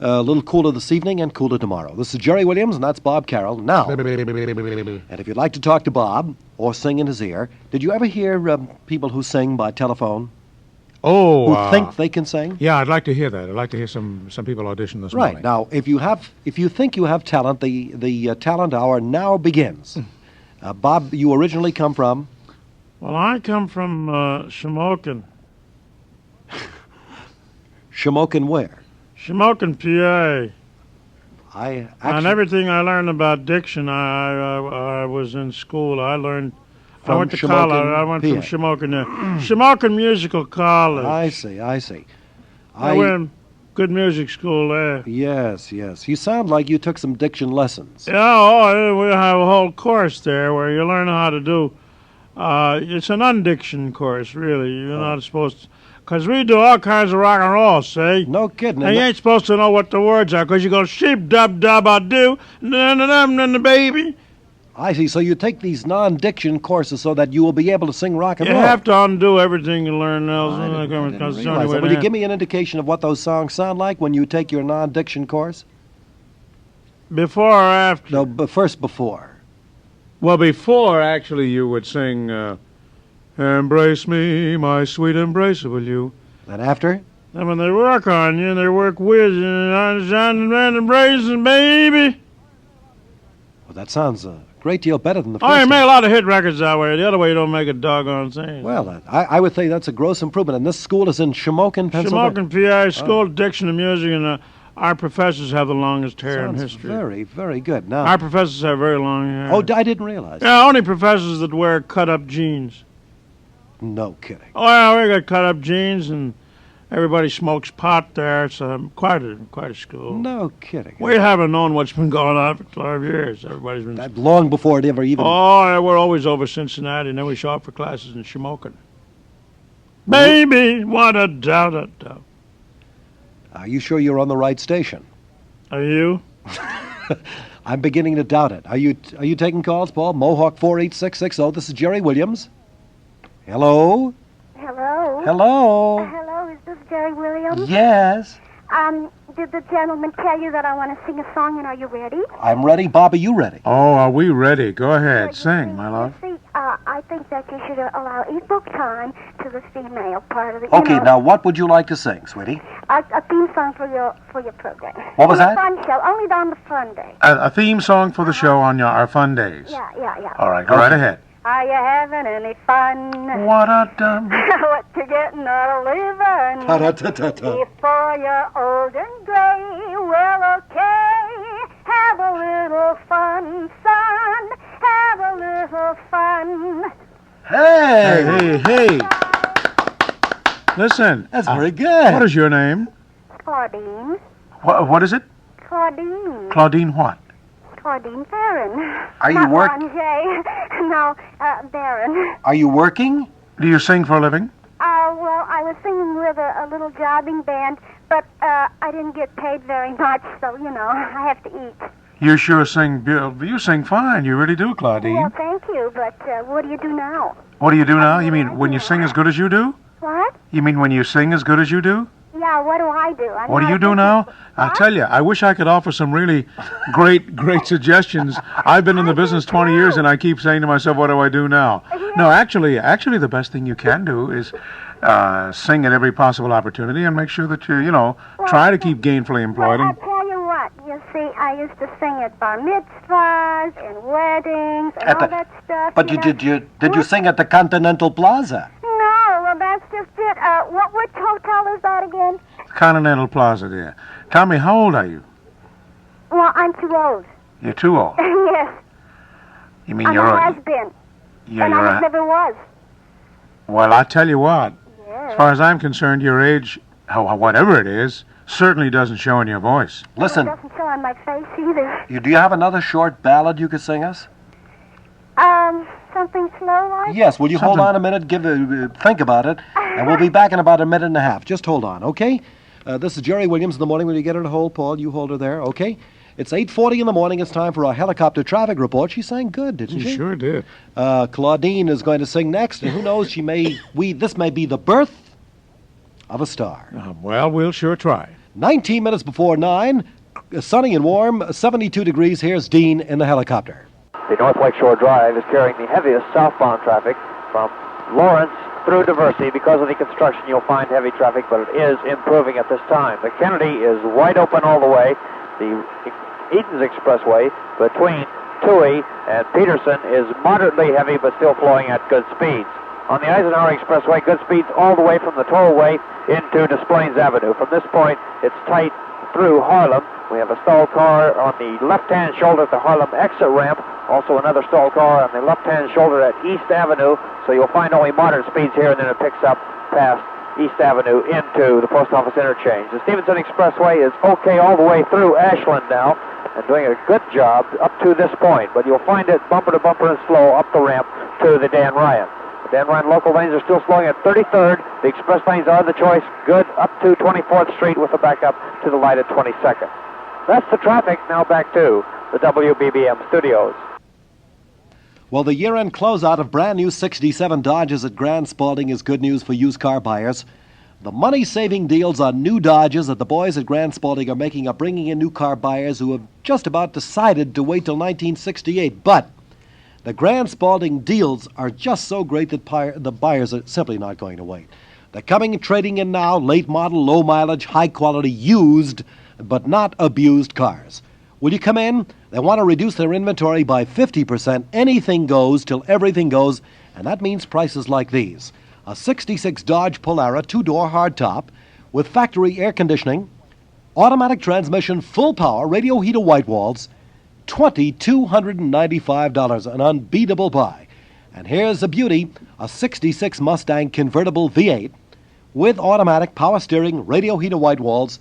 [SPEAKER 12] A little cooler this evening and cooler tomorrow. This is Jerry Williams, and that's Bob Caroll. Now, and if you'd like to talk to Bob or sing in his ear, did you ever hear people who sing by telephone?
[SPEAKER 13] Oh,
[SPEAKER 12] who think they can sing?
[SPEAKER 13] Yeah, I'd like to hear that. I'd like to hear some people audition this morning.
[SPEAKER 12] Right. Now, if you think you have talent, the talent hour now begins. Bob, you originally come from?
[SPEAKER 1] Well, I come from Shamokin.
[SPEAKER 12] Shamokin where?
[SPEAKER 1] Shamokin, PA.
[SPEAKER 12] And
[SPEAKER 1] everything I learned about diction, I was in school. I went to
[SPEAKER 12] Shamokin,
[SPEAKER 1] college. I went
[SPEAKER 12] PA.
[SPEAKER 1] from Shamokin to Shamokin Musical College.
[SPEAKER 12] I see.
[SPEAKER 1] I went good music school there.
[SPEAKER 12] Yes. You sound like you took some diction lessons.
[SPEAKER 1] Yeah, we have a whole course there where you learn how to do. It's an undiction course, really. You're not supposed to. Because we do all kinds of rock and roll, see?
[SPEAKER 12] No kidding.
[SPEAKER 1] And you ain't supposed to know what the words are, because you go sheep dub dub a do, dum the baby.
[SPEAKER 12] I see. So you take these non-diction courses so that you will be able to sing rock and
[SPEAKER 1] You
[SPEAKER 12] roll.
[SPEAKER 1] have to undo everything you learn, Nelson.
[SPEAKER 12] I didn't realize that. Will you give me an indication of what those songs sound like when you take your non-diction course?
[SPEAKER 1] Before or after?
[SPEAKER 12] No, but first before.
[SPEAKER 13] Well, before, actually, you would sing, Embrace me, my sweet embrace, will you?
[SPEAKER 12] And after?
[SPEAKER 1] And when they work on you, they work with you, and embracing, baby.
[SPEAKER 12] Well, that sounds a great deal better than the
[SPEAKER 1] Oh,
[SPEAKER 12] first
[SPEAKER 1] you
[SPEAKER 12] one.
[SPEAKER 1] make a lot of hit records that way. The other way, you don't make a doggone thing.
[SPEAKER 12] Well, I would say that's a gross improvement. And this school is in Shamokin, Pennsylvania.
[SPEAKER 1] Shamokin, PA, School of Diction and Music, and our professors have the longest hair in
[SPEAKER 12] Sounds
[SPEAKER 1] history.
[SPEAKER 12] very, very good. Now,
[SPEAKER 1] Our professors have very long hair.
[SPEAKER 12] oh, I didn't realize.
[SPEAKER 1] Yeah, only professors that wear cut-up jeans.
[SPEAKER 12] No kidding.
[SPEAKER 1] Oh, yeah, we got cut-up jeans, and everybody smokes pot there. It's quite a school.
[SPEAKER 12] No kidding.
[SPEAKER 1] We haven't known what's been going on for 12 years. Everybody's been...
[SPEAKER 12] That long before it ever even...
[SPEAKER 1] Oh, yeah, we're always over Cincinnati, and then we show up for classes in Shamokin. Baby, what a doubt.
[SPEAKER 12] Are you sure you're on the right station?
[SPEAKER 1] Are you?
[SPEAKER 12] I'm beginning to doubt it. Are you taking calls, Paul? Mohawk 48660. This is Jerry Williams. Hello?
[SPEAKER 4] Hello?
[SPEAKER 12] Hello?
[SPEAKER 4] Hello, is this Jerry Williams?
[SPEAKER 12] Yes.
[SPEAKER 4] did the gentleman tell you that I want to sing a song, and are you ready?
[SPEAKER 12] I'm ready. Bob, are you ready?
[SPEAKER 13] Oh, are we ready? Go ahead. Sing, my love.
[SPEAKER 4] See, I think that you should allow equal time to the female part of the...
[SPEAKER 12] Okay, now what would you like to sing, sweetie?
[SPEAKER 4] A theme song for your program.
[SPEAKER 12] What was
[SPEAKER 4] On
[SPEAKER 12] that?
[SPEAKER 4] the fun show, only on the fun day.
[SPEAKER 13] A theme song for the show on our fun days.
[SPEAKER 4] Yeah.
[SPEAKER 13] All right, go right ahead.
[SPEAKER 4] Are you having any fun?
[SPEAKER 13] What a dumb...
[SPEAKER 4] What you getting out of living?
[SPEAKER 12] Ta-da-ta-ta-ta.
[SPEAKER 4] Before you're old and gray, well, okay. Have a little fun, son. Have a little fun.
[SPEAKER 13] Hey. Listen.
[SPEAKER 12] That's very good.
[SPEAKER 13] What is your name?
[SPEAKER 4] Claudine.
[SPEAKER 13] What is it?
[SPEAKER 4] Claudine.
[SPEAKER 13] Claudine what?
[SPEAKER 4] Claudine Barron.
[SPEAKER 12] Are you
[SPEAKER 4] Not
[SPEAKER 12] work-
[SPEAKER 4] Jay. No, Barron.
[SPEAKER 12] Are you working?
[SPEAKER 13] Do you sing for a living?
[SPEAKER 4] Well, I was singing with a little jobbing band, but I didn't get paid very much, so, I have to eat.
[SPEAKER 13] You sure sing... You sing fine. You really do, Claudine.
[SPEAKER 4] Well, thank you, but what do you do now?
[SPEAKER 13] What do you do now? You mean when you sing as good as you do?
[SPEAKER 4] What?
[SPEAKER 13] You mean when you sing as good as you do?
[SPEAKER 4] Yeah, what do I do?
[SPEAKER 13] What do you do now? I tell you, I wish I could offer some really great suggestions. I've been in the business 20 years, and I keep saying to myself, what do I do now? No, actually, the best thing you can do is sing at every possible opportunity and make sure that you try to keep gainfully employed.
[SPEAKER 4] Well, I'll tell you what. You see, I used to sing at bar mitzvahs and weddings and all that stuff.
[SPEAKER 12] But did you sing at the Continental Plaza?
[SPEAKER 4] No, well, that's just it. Which hotel is that again?
[SPEAKER 13] Continental Plaza, dear. Tell me, how old are you?
[SPEAKER 4] Well, I'm too old.
[SPEAKER 13] You're too old.
[SPEAKER 4] Yes.
[SPEAKER 13] You mean
[SPEAKER 4] I'm
[SPEAKER 13] you're
[SPEAKER 4] a has-been.
[SPEAKER 13] Yeah,
[SPEAKER 4] and
[SPEAKER 13] you're
[SPEAKER 4] I never was.
[SPEAKER 13] Well, I tell you what.
[SPEAKER 4] Yes.
[SPEAKER 13] As far as I'm concerned, your age, whatever it is, certainly doesn't show in your voice.
[SPEAKER 12] Listen,
[SPEAKER 4] It doesn't show on my face either.
[SPEAKER 12] do you have another short ballad you could sing us?
[SPEAKER 4] Something slow like?
[SPEAKER 12] Yes, will you hold on a minute, think about it, and we'll be back in about a minute and a half. Just hold on, okay? This is Jerry Williams in the morning. Will you get her to hold, Paul? You hold her there, okay? It's 8:40 in the morning. It's time for our helicopter traffic report. She sang good, didn't she?
[SPEAKER 13] She sure did.
[SPEAKER 12] Claudine is going to sing next, and who knows, this may be the birth of a star.
[SPEAKER 13] Well, we'll sure try.
[SPEAKER 12] 19 minutes before 9, sunny and warm, 72 degrees. Here's Dean in the helicopter.
[SPEAKER 15] The North Lakeshore Drive is carrying the heaviest southbound traffic from Lawrence through Diversey. Because of the construction, you'll find heavy traffic, but it is improving at this time. The Kennedy is wide open all the way. The Eaton's Expressway between Toohey and Peterson is moderately heavy, but still flowing at good speeds. On the Eisenhower Expressway, good speeds all the way from the tollway into Des Plaines Avenue. From this point, it's tight through Harlem. We have a stalled car on the left-hand shoulder at the Harlem exit ramp. Also another stalled car on the left-hand shoulder at East Avenue. So you'll find only moderate speeds here, and then it picks up past East Avenue into the Post Office interchange. The Stevenson Expressway is okay all the way through Ashland now, and doing a good job up to this point. But you'll find it bumper to bumper and slow up the ramp to the Dan Ryan. The Dan Ryan local lanes are still slowing at 33rd. The express lanes are the choice, good up to 24th Street with a backup to the light at 22nd. That's the traffic. Now back to the WBBM studios.
[SPEAKER 12] Well, the year-end closeout of brand new 67 Dodges at Grand Spalding is good news for used car buyers. The money-saving deals on new Dodges that the boys at Grand Spalding are making are bringing in new car buyers who have just about decided to wait till 1968. But the Grand Spalding deals are just so great that the buyers are simply not going to wait. They're coming and trading in now late model, low mileage, high quality, used, but not abused cars. Will you come in? They want to reduce their inventory by 50%. Anything goes till everything goes, and that means prices like these. A 66 Dodge Polara two-door hardtop with factory air conditioning, automatic transmission, full power, radio heater white walls, $2,295, an unbeatable buy. And here's a beauty, a 66 Mustang convertible V8 with automatic power steering, radio heater white walls,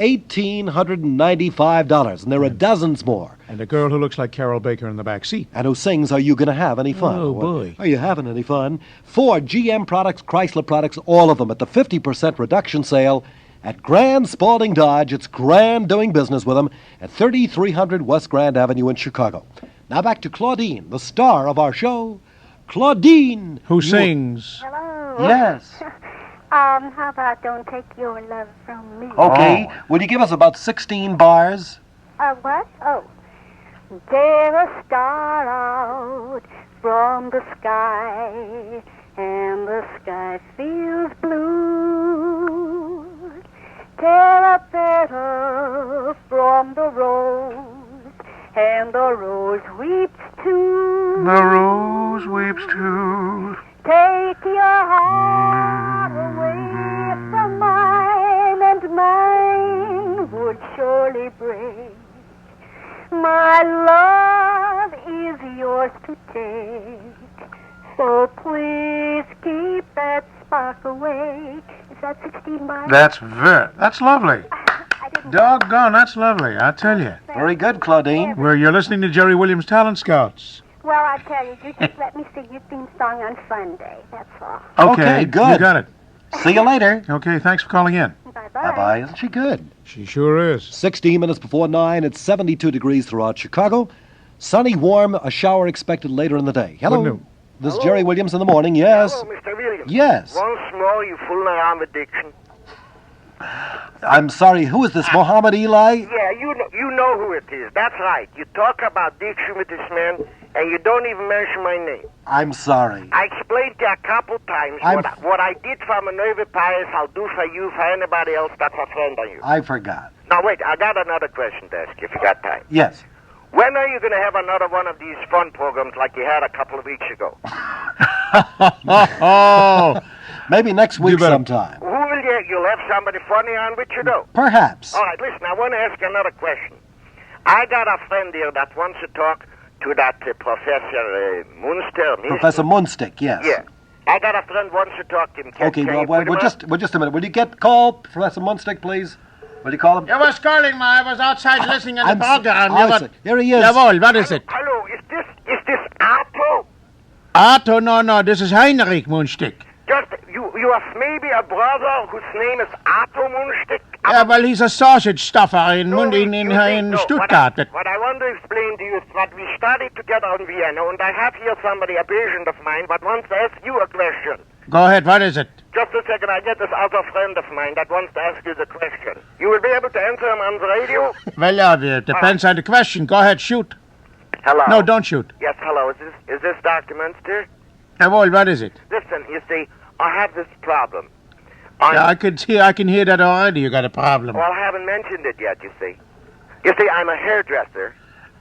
[SPEAKER 12] $1,895, and there are dozens more.
[SPEAKER 13] And a girl who looks like Carol Baker in the back seat.
[SPEAKER 12] And who sings, "Are you going to have any fun?"
[SPEAKER 13] Oh, boy.
[SPEAKER 12] Are you having any fun? Ford, GM products, Chrysler products, all of them at the 50% reduction sale at Grand Spalding Dodge. It's grand doing business with them at 3300 West Grand Avenue in Chicago. Now back to Claudine, the star of our show. Claudine!
[SPEAKER 13] Who sings?
[SPEAKER 4] Hello.
[SPEAKER 12] Yes.
[SPEAKER 4] How about don't take your love from me?
[SPEAKER 12] Okay. Will you give us about 16 bars?
[SPEAKER 4] What? Oh. Tear a star out from the sky, and the sky feels blue. Tear a petal from the rose, and the rose weeps too.
[SPEAKER 13] The rose weeps too.
[SPEAKER 4] Take your heart away from mine, and mine would surely break. My love is yours to take, so please keep that spark awake. Is that 16 bars?
[SPEAKER 13] That's lovely. Doggone, that's lovely, I tell you.
[SPEAKER 12] Very good, Claudine.
[SPEAKER 13] You're listening to Jerry Williams' Talent Scouts.
[SPEAKER 4] Well, I tell you, just let me sing your theme song on Sunday. That's all.
[SPEAKER 12] Okay, good.
[SPEAKER 13] You got it.
[SPEAKER 12] See you later.
[SPEAKER 13] Okay, thanks for calling in.
[SPEAKER 4] Bye-bye.
[SPEAKER 12] Bye-bye. Isn't she good?
[SPEAKER 13] She sure is.
[SPEAKER 12] 16 minutes before 9. It's 72 degrees throughout Chicago. Sunny, warm, a shower expected later in the day. Hello.
[SPEAKER 13] Good noon.
[SPEAKER 12] This is Jerry Williams in the morning, yes.
[SPEAKER 2] Hello, Mr. Williams.
[SPEAKER 12] Yes.
[SPEAKER 2] Once more, you fool my arm addiction.
[SPEAKER 12] I'm sorry, who is this, Muhammad Eli?
[SPEAKER 2] Yeah, you know who it is. That's right. You talk about diction with this man, and you don't even mention my name.
[SPEAKER 12] I'm sorry.
[SPEAKER 2] I explained to you a couple times what I did for Minerva Pius, I'll do for you, for anybody else that's a friend of you.
[SPEAKER 12] I forgot.
[SPEAKER 2] Now, wait, I got another question to ask you, if you got time.
[SPEAKER 12] Yes.
[SPEAKER 2] When are you going to have another one of these fun programs like you had a couple of weeks ago?
[SPEAKER 12] Maybe next week sometime.
[SPEAKER 2] Who will you'll have somebody funny on with you, though?
[SPEAKER 12] Perhaps.
[SPEAKER 2] All right, listen, I want to ask you another question. I got a friend here that wants to talk to that Professor Munster.
[SPEAKER 12] Professor Munstick, yes.
[SPEAKER 2] Yeah. I got a friend wants to talk to him.
[SPEAKER 12] Okay, well, just a minute. Will you call Professor Munstick, please? Will you call him?
[SPEAKER 13] You was calling, I was outside listening in the program.
[SPEAKER 12] Here he is.
[SPEAKER 13] Jawohl, what is it?
[SPEAKER 2] Hello, is this Otto?
[SPEAKER 13] Otto, no, this is Heinrich Munstick.
[SPEAKER 2] Just, you have maybe a brother whose name is Otto Munstick?
[SPEAKER 13] Yeah, well, he's a sausage stuffer in Stuttgart.
[SPEAKER 2] What I want to explain to you is that we studied together in Vienna, and I have here somebody, a patient of mine, that wants to ask you a question.
[SPEAKER 13] Go ahead, what is it?
[SPEAKER 2] Just a second, I get this other friend of mine that wants to ask you the question. You will be able to answer him on the radio?
[SPEAKER 13] Well, yeah, it depends on the question. Go ahead, shoot.
[SPEAKER 2] Hello?
[SPEAKER 13] No, don't shoot.
[SPEAKER 2] Yes, hello. Is this Dr. Munster?
[SPEAKER 13] Jawohl, what is it?
[SPEAKER 2] Listen, you see, I have this problem.
[SPEAKER 13] Yeah, I can hear that already. You got a problem.
[SPEAKER 2] Well, I haven't mentioned it yet, you see. You see, I'm a hairdresser.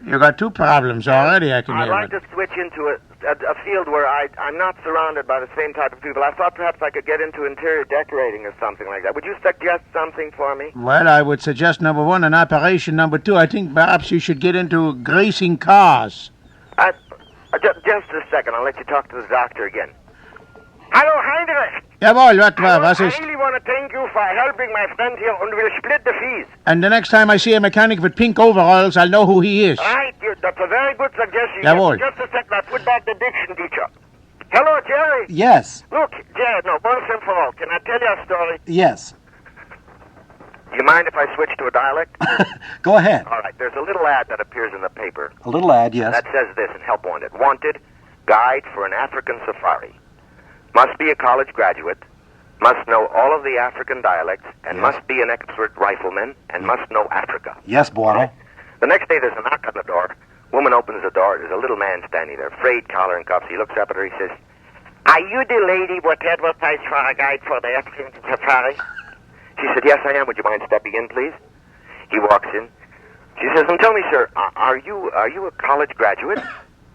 [SPEAKER 13] You got two problems already, I can hear.
[SPEAKER 2] I'd like to switch into a field where I'm not surrounded by the same type of people. I thought perhaps I could get into interior decorating or something like that. Would you suggest something for me?
[SPEAKER 13] Well, I would suggest, number one, an operation. Number two, I think perhaps you should get into greasing cars.
[SPEAKER 2] Just a second. I'll let you talk to the doctor again. Hallo, Heinrich.
[SPEAKER 13] Jawohl, was ist?
[SPEAKER 2] I really want to thank you for helping my friend here, and we'll split the fees.
[SPEAKER 13] And the next time I see a mechanic with pink overalls, I'll know who he is.
[SPEAKER 2] Right, that's a very good suggestion.
[SPEAKER 13] Jawohl.
[SPEAKER 2] Just a second, I put back the diction teacher. Hello, Jerry.
[SPEAKER 12] Yes.
[SPEAKER 2] Look, Jerry, no, once and for all, can I tell you a story?
[SPEAKER 12] Yes.
[SPEAKER 2] Do you mind if I switch to a dialect?
[SPEAKER 12] Go ahead.
[SPEAKER 2] All right, there's a little ad that appears in the paper.
[SPEAKER 12] A little ad, yes.
[SPEAKER 2] That says this in Help Wanted. Wanted, guide for an African safari. Must be a college graduate, must know all of the African dialects, and must be an expert rifleman, and must know Africa.
[SPEAKER 12] Yes, Buono.
[SPEAKER 2] The next day there's a knock on the door. Woman opens the door. There's a little man standing there, frayed collar and cuffs. He looks up at her. He says, "Are you the lady what advertised for a guide for the African safari?" She said, "Yes, I am. Would you mind stepping in, please?" He walks in. She says, "And tell me, sir, are you a college graduate?"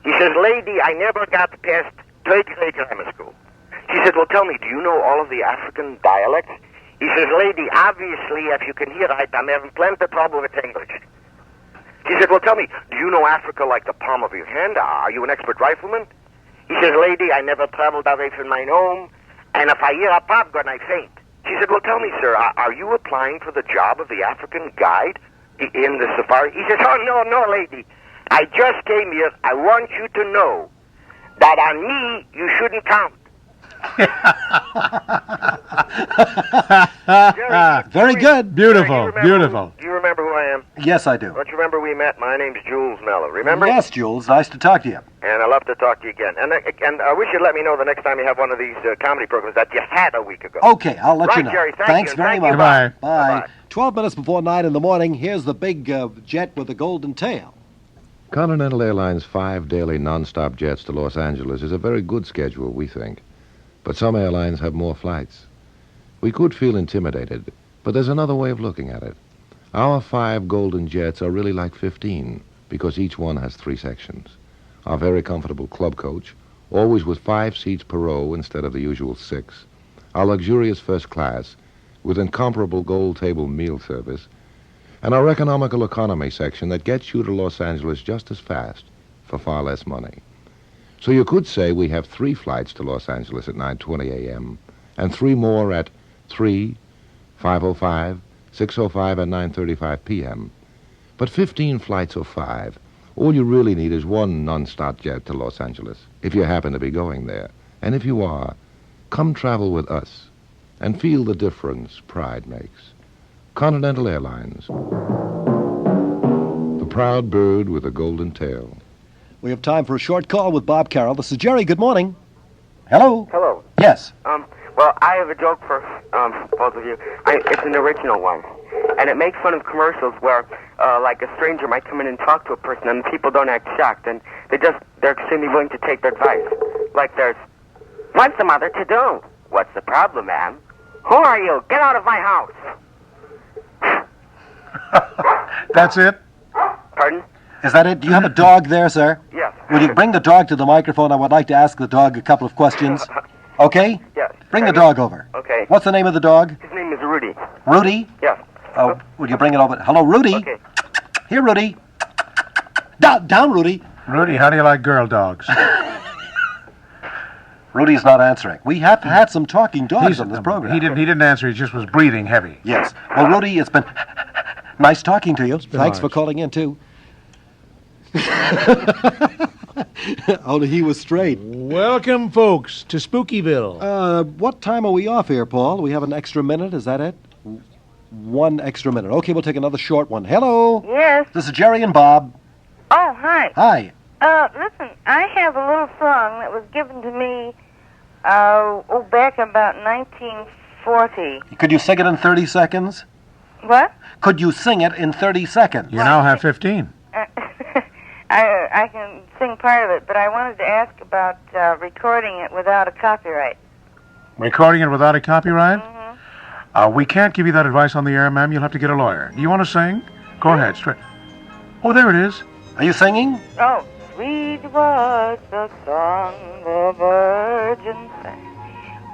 [SPEAKER 2] He says, "Lady, I never got past third grade grammar school." She said, "Well, tell me, do you know all of the African dialects?" He says, "Lady, obviously, if you can hear right, I'm having plenty of trouble with English." She said, "Well, tell me, do you know Africa like the palm of your hand? Are you an expert rifleman?" He says, "Lady, I never traveled away from my home, and if I hear a pop gun, I faint." She said, "Well, tell me, sir, are you applying for the job of the African guide in the safari?" He says, "Oh, no, lady. I just came here. I want you to know that on me, you shouldn't count.
[SPEAKER 12] Very good.
[SPEAKER 13] Beautiful, beautiful.
[SPEAKER 2] Do you remember who I am?
[SPEAKER 12] Yes, I do.
[SPEAKER 2] Don't you remember we met? My name's Jules Mello. Remember?
[SPEAKER 12] Yes, Jules. Nice to talk to you.
[SPEAKER 2] And I'd love to talk to you again. And I wish you'd let me know the next time you have one of these comedy programs that you had a week ago.
[SPEAKER 12] Okay, I'll let you know.
[SPEAKER 2] Jerry,
[SPEAKER 12] Thanks
[SPEAKER 2] you,
[SPEAKER 12] very
[SPEAKER 2] thank
[SPEAKER 12] much.
[SPEAKER 2] you.
[SPEAKER 13] Bye.
[SPEAKER 12] Bye. 12 minutes before 9 in the morning, here's the big jet with the golden tail.
[SPEAKER 9] Continental Airlines' 5 daily nonstop jets to Los Angeles is a very good schedule, we think. But some airlines have more flights. We could feel intimidated, but there's another way of looking at it. Our 5 golden jets are really like 15, because each one has 3 sections. Our very comfortable club coach, always with 5 seats per row instead of the usual 6. Our luxurious first class, with incomparable gold table meal service. And our economical economy section that gets you to Los Angeles just as fast for far less money. So you could say we have 3 flights to Los Angeles at 9:20 a.m. and 3 more at 3, 5:05, 6:05, and 9:35 p.m. But 15 flights or 5, all you really need is 1 non-stop jet to Los Angeles, if you happen to be going there. And if you are, come travel with us and feel the difference pride makes. Continental Airlines, the proud bird with a golden tail.
[SPEAKER 12] We have time for a short call with Bob Caroll. This is Jerry. Good morning. Hello?
[SPEAKER 2] Hello.
[SPEAKER 12] Yes.
[SPEAKER 2] Well, I have a joke for both of you. It's an original one. And it makes fun of commercials where, like, a stranger might come in and talk to a person and people don't act shocked and they're extremely willing to take their advice. Like there's, what's the mother to do? What's the problem, ma'am? Who are you? Get out of my house.
[SPEAKER 13] That's it?
[SPEAKER 2] Pardon?
[SPEAKER 12] Is that it? Do you have a dog there, sir?
[SPEAKER 2] Yes.
[SPEAKER 12] Would you bring the dog to the microphone? I would like to ask the dog a couple of questions. Okay?
[SPEAKER 2] Yes.
[SPEAKER 12] Bring the dog over.
[SPEAKER 2] Okay.
[SPEAKER 12] What's the name of the dog?
[SPEAKER 2] His name is Rudy.
[SPEAKER 12] Rudy?
[SPEAKER 2] Yes.
[SPEAKER 12] Oh, would you bring it over? Hello, Rudy?
[SPEAKER 2] Okay.
[SPEAKER 12] Here, Rudy. Down, Rudy.
[SPEAKER 13] Rudy, how do you like girl dogs?
[SPEAKER 12] Rudy's not answering. We have had some talking dogs on this program.
[SPEAKER 13] He didn't answer. He just was breathing heavy.
[SPEAKER 12] Yes. Well, Rudy, it's been nice talking to you. Thanks
[SPEAKER 13] ours.
[SPEAKER 12] for calling in, too. Only he was straight.
[SPEAKER 1] Welcome, folks, to Spookyville.
[SPEAKER 12] What time are we off here, Paul? We have an extra minute. Is that it? 1 extra minute. Okay, we'll take another short one. Hello?
[SPEAKER 16] Yes.
[SPEAKER 12] This is Jerry and Bob.
[SPEAKER 16] Oh, hi.
[SPEAKER 12] Hi.
[SPEAKER 16] Listen, I have a little song that was given to me, back about 1940.
[SPEAKER 12] Could you sing it in 30 seconds?
[SPEAKER 16] What?
[SPEAKER 12] Could you sing it in 30 seconds?
[SPEAKER 13] You now have 15.
[SPEAKER 16] I can sing part of it, but I wanted to ask about recording it without a copyright.
[SPEAKER 13] Recording it without a copyright? Mm-hmm. We can't give you that advice on the air, ma'am. You'll have to get a lawyer. Do you want to sing? Go ahead. Straight. Oh, there it is.
[SPEAKER 12] Are you singing?
[SPEAKER 16] Oh, sweet was the song the Virgin sang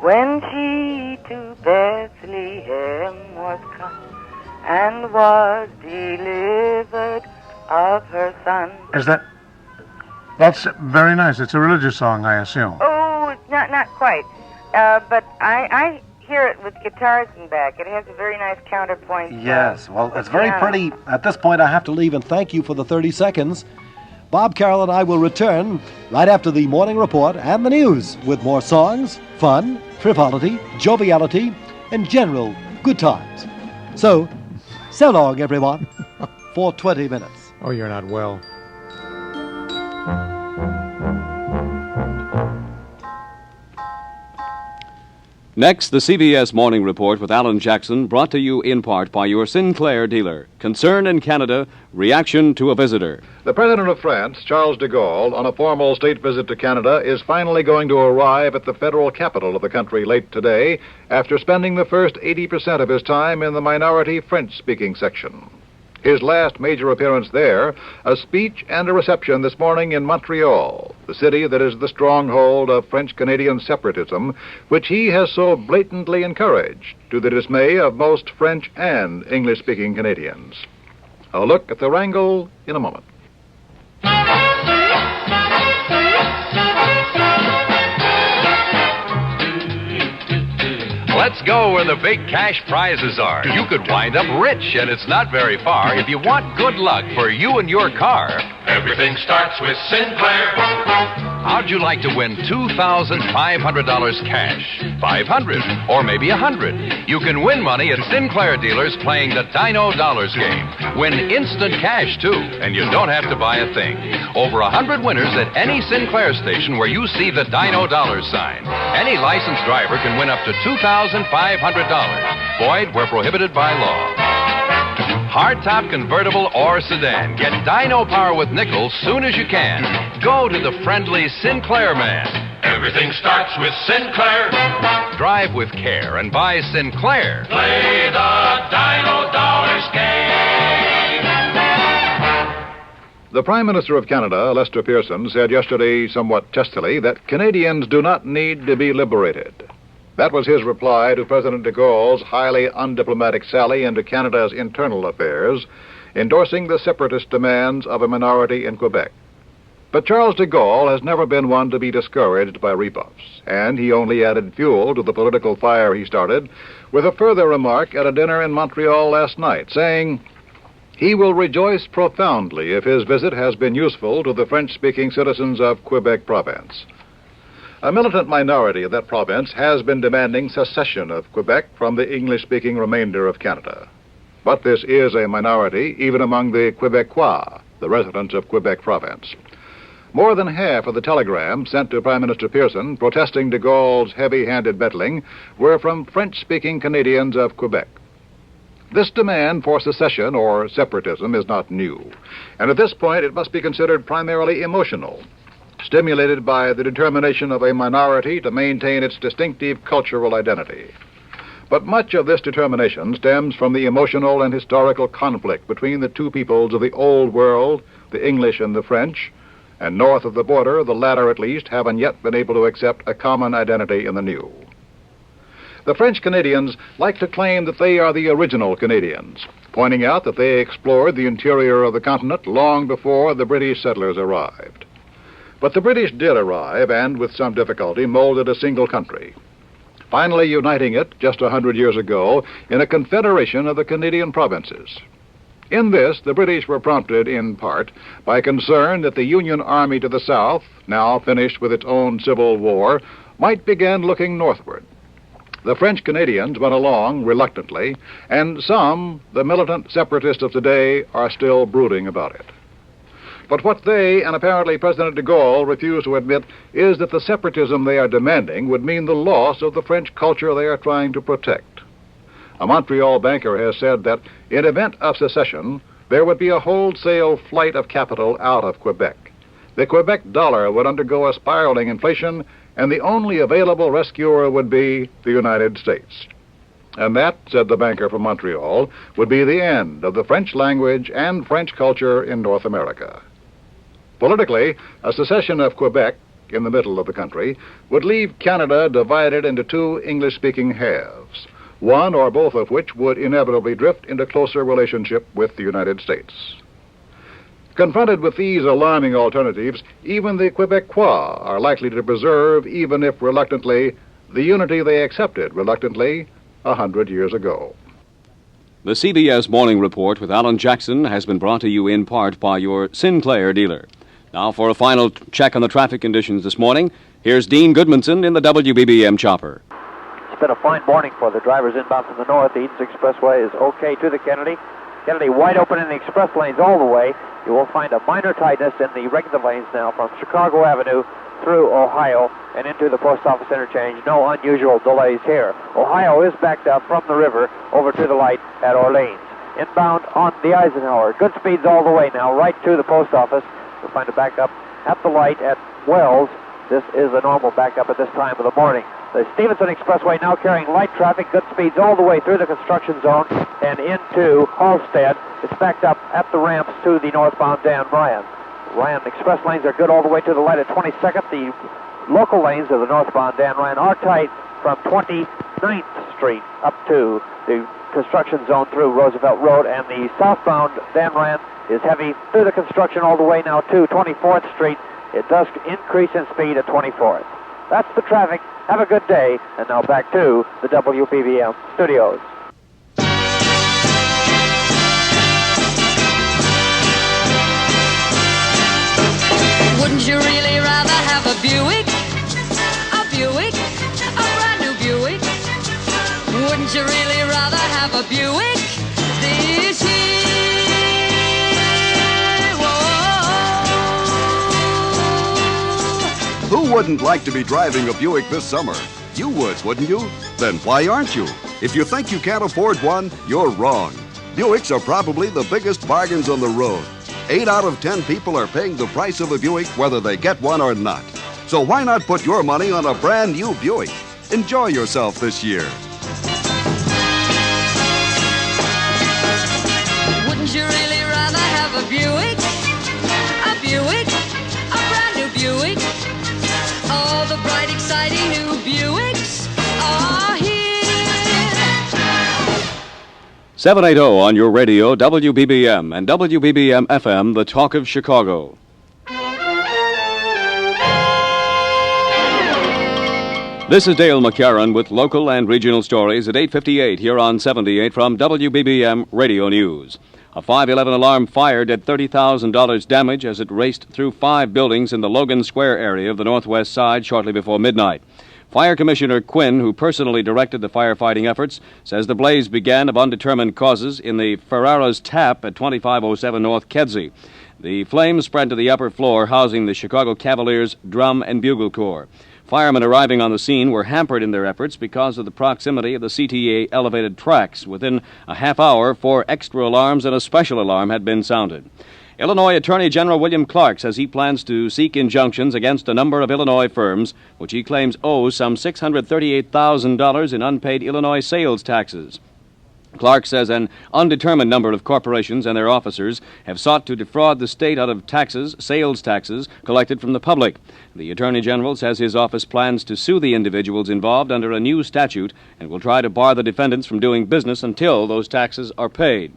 [SPEAKER 16] when she to Bethlehem was come and was delivered of her son.
[SPEAKER 13] That's very nice. It's a religious song, I assume.
[SPEAKER 16] Oh, not quite. But I hear it with guitars in back. It has a very nice counterpoint.
[SPEAKER 12] Yes, well, it's very pretty. At this point, I have to leave and thank you for the 30 seconds. Bob Caroll and I will return right after the morning report and the news with more songs, fun, frivolity, joviality, and general good times. So long, everyone, for 20 minutes.
[SPEAKER 13] Oh, you're not well.
[SPEAKER 6] Next, the CBS Morning Report with Alan Jackson, brought to you in part by your Sinclair dealer. Concern in Canada, reaction to a visitor.
[SPEAKER 3] The President of France, Charles de Gaulle, on a formal state visit to Canada, is finally going to arrive at the federal capital of the country late today after spending the first 80% of his time in the minority French-speaking section. His last major appearance there, a speech and a reception this morning in Montreal, the city that is the stronghold of French-Canadian separatism, which he has so blatantly encouraged, to the dismay of most French and English-speaking Canadians. A look at the wrangle in a moment.
[SPEAKER 18] Let's go where the big cash prizes are. You could wind up rich, and it's not very far. If you want good luck for you and your car,
[SPEAKER 19] Everything starts with Sinclair.
[SPEAKER 18] How'd you like to win $2,500 cash? 500 or maybe 100. You can win money at Sinclair dealers playing the Dino Dollars game. Win instant cash, too, and you don't have to buy a thing. Over 100 winners at any Sinclair station where you see the Dino Dollars sign. Any licensed driver can win up to $2,500. Void where prohibited by law. Hardtop convertible or sedan. Get Dino power with nickel soon as you can. Go to the friendly Sinclair man.
[SPEAKER 19] Everything starts with Sinclair.
[SPEAKER 18] Drive with care and buy Sinclair.
[SPEAKER 19] Play the Dino Dollars game.
[SPEAKER 5] The Prime Minister of Canada, Lester Pearson, said yesterday somewhat testily that Canadians do not need to be liberated. That was his reply to President de Gaulle's highly undiplomatic sally into Canada's internal affairs, endorsing the separatist demands of a minority in Quebec. But Charles de Gaulle has never been one to be discouraged by rebuffs, and he only added fuel to the political fire he started with a further remark at a dinner in Montreal last night, saying, "He will rejoice profoundly if his visit has been useful to the French-speaking citizens of Quebec province." A militant minority of that province has been demanding secession of Quebec from the English-speaking remainder of Canada. But this is a minority even among the Quebecois, the residents of Quebec province. More than half of the telegrams sent to Prime Minister Pearson protesting de Gaulle's heavy-handed meddling were from French-speaking Canadians of Quebec. This demand for secession or separatism is not new, and at this point it must be considered primarily emotional, stimulated by the determination of a minority to maintain its distinctive cultural identity. But much of this determination stems from the emotional and historical conflict between the two peoples of the Old World, the English and the French, and north of the border, the latter at least haven't yet been able to accept a common identity in the new. The French Canadians like to claim that they are the original Canadians, pointing out that they explored the interior of the continent long before the British settlers arrived. But the British did arrive and, with some difficulty, molded a single country, finally uniting it just 100 years ago in a confederation of the Canadian provinces. In this, the British were prompted, in part, by concern that the Union Army to the south, now finished with its own civil war, might begin looking northward. The French Canadians went along reluctantly, and some, the militant separatists of today, are still brooding about it. But what they, and apparently President de Gaulle, refuse to admit is that the separatism they are demanding would mean the loss of the French culture they are trying to protect. A Montreal banker has said that in event of secession, there would be a wholesale flight of capital out of Quebec. The Quebec dollar would undergo a spiraling inflation, and the only available rescuer would be the United States. And that, said the banker from Montreal, would be the end of the French language and French culture in North America. Politically, a secession of Quebec, in the middle of the country, would leave Canada divided into two English-speaking halves, one or both of which would inevitably drift into closer relationship with the United States. Confronted with these alarming alternatives, even the Quebecois are likely to preserve, even if reluctantly, the unity they accepted reluctantly 100 years ago.
[SPEAKER 6] The CBS Morning Report with Alan Jackson has been brought to you in part by your Sinclair dealer. Now for a final check on the traffic conditions this morning, here's Dean Goodmanson in the WBBM chopper.
[SPEAKER 15] It's been a fine morning for the drivers inbound from the north. The Eden's Expressway is okay to the Kennedy. Kennedy wide open in the express lanes all the way. You will find a minor tightness in the regular lanes now from Chicago Avenue through Ohio and into the post office interchange. No unusual delays here. Ohio is backed up from the river over to the light at Orleans. Inbound on the Eisenhower. Good speeds all the way now, right to the post office. You'll find a backup at the light at Wells. This is a normal backup at this time of the morning. The Stevenson Expressway now carrying light traffic, good speeds all the way through the construction zone and into Halstead. It's backed up at the ramps to the northbound Dan Ryan. Ryan express lanes are good all the way to the light at 22nd. The local lanes of the northbound Dan Ryan are tight from 29th Street up to the construction zone through Roosevelt Road, and the southbound Dan Ryan is heavy through the construction all the way now to 24th Street. It does increase in speed at 24th. That's the traffic. Have a good day. And now back to the WBBM studios.
[SPEAKER 7] Buick, a Buick, a brand new Buick. Wouldn't you really rather have a Buick this year? Whoa.
[SPEAKER 8] Who wouldn't like to be driving a Buick this summer? You would, wouldn't you? Then why aren't you? If you think you can't afford one, you're wrong. Buicks are probably the biggest bargains on the road. 8 out of 10 people are paying the price of a Buick whether they get one or not. So why not put your money on a brand new Buick? Enjoy yourself this year.
[SPEAKER 7] Wouldn't you really rather have a Buick? A Buick, a brand new Buick. All the bright, exciting new Buicks are here.
[SPEAKER 6] 780 on your radio, WBBM, and WBBM FM, the talk of Chicago. This is Dale McCarran with local and regional stories at 8:58 here on 78 from WBBM Radio News. A 511 alarm fire did $30,000 damage as it raced through 5 buildings in the Logan Square area of the Northwest Side shortly before midnight. Fire Commissioner Quinn, who personally directed the firefighting efforts, says the blaze began of undetermined causes in the Ferrara's Tap at 2507 North Kedzie. The flames spread to the upper floor housing the Chicago Cavaliers Drum and Bugle Corps. Firemen arriving on the scene were hampered in their efforts because of the proximity of the CTA elevated tracks. Within a half hour, 4 extra alarms and a special alarm had been sounded. Illinois Attorney General William Clark says he plans to seek injunctions against a number of Illinois firms, which he claims owe some $638,000 in unpaid Illinois sales taxes. Clark says an undetermined number of corporations and their officers have sought to defraud the state out of taxes, sales taxes, collected from the public. The Attorney General says his office plans to sue the individuals involved under a new statute and will try to bar the defendants from doing business until those taxes are paid.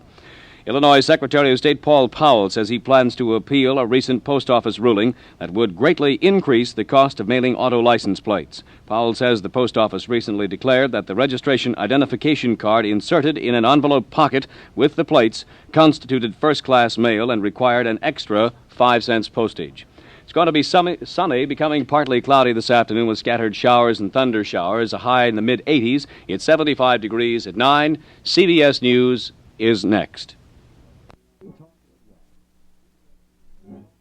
[SPEAKER 6] Illinois Secretary of State Paul Powell says he plans to appeal a recent post office ruling that would greatly increase the cost of mailing auto license plates. Powell says the post office recently declared that the registration identification card inserted in an envelope pocket with the plates constituted first-class mail and required an extra 5 cents postage. It's going to be sunny, becoming partly cloudy this afternoon with scattered showers and thunder showers, a high in the mid-80s. It's 75 degrees at 9. CBS News is next.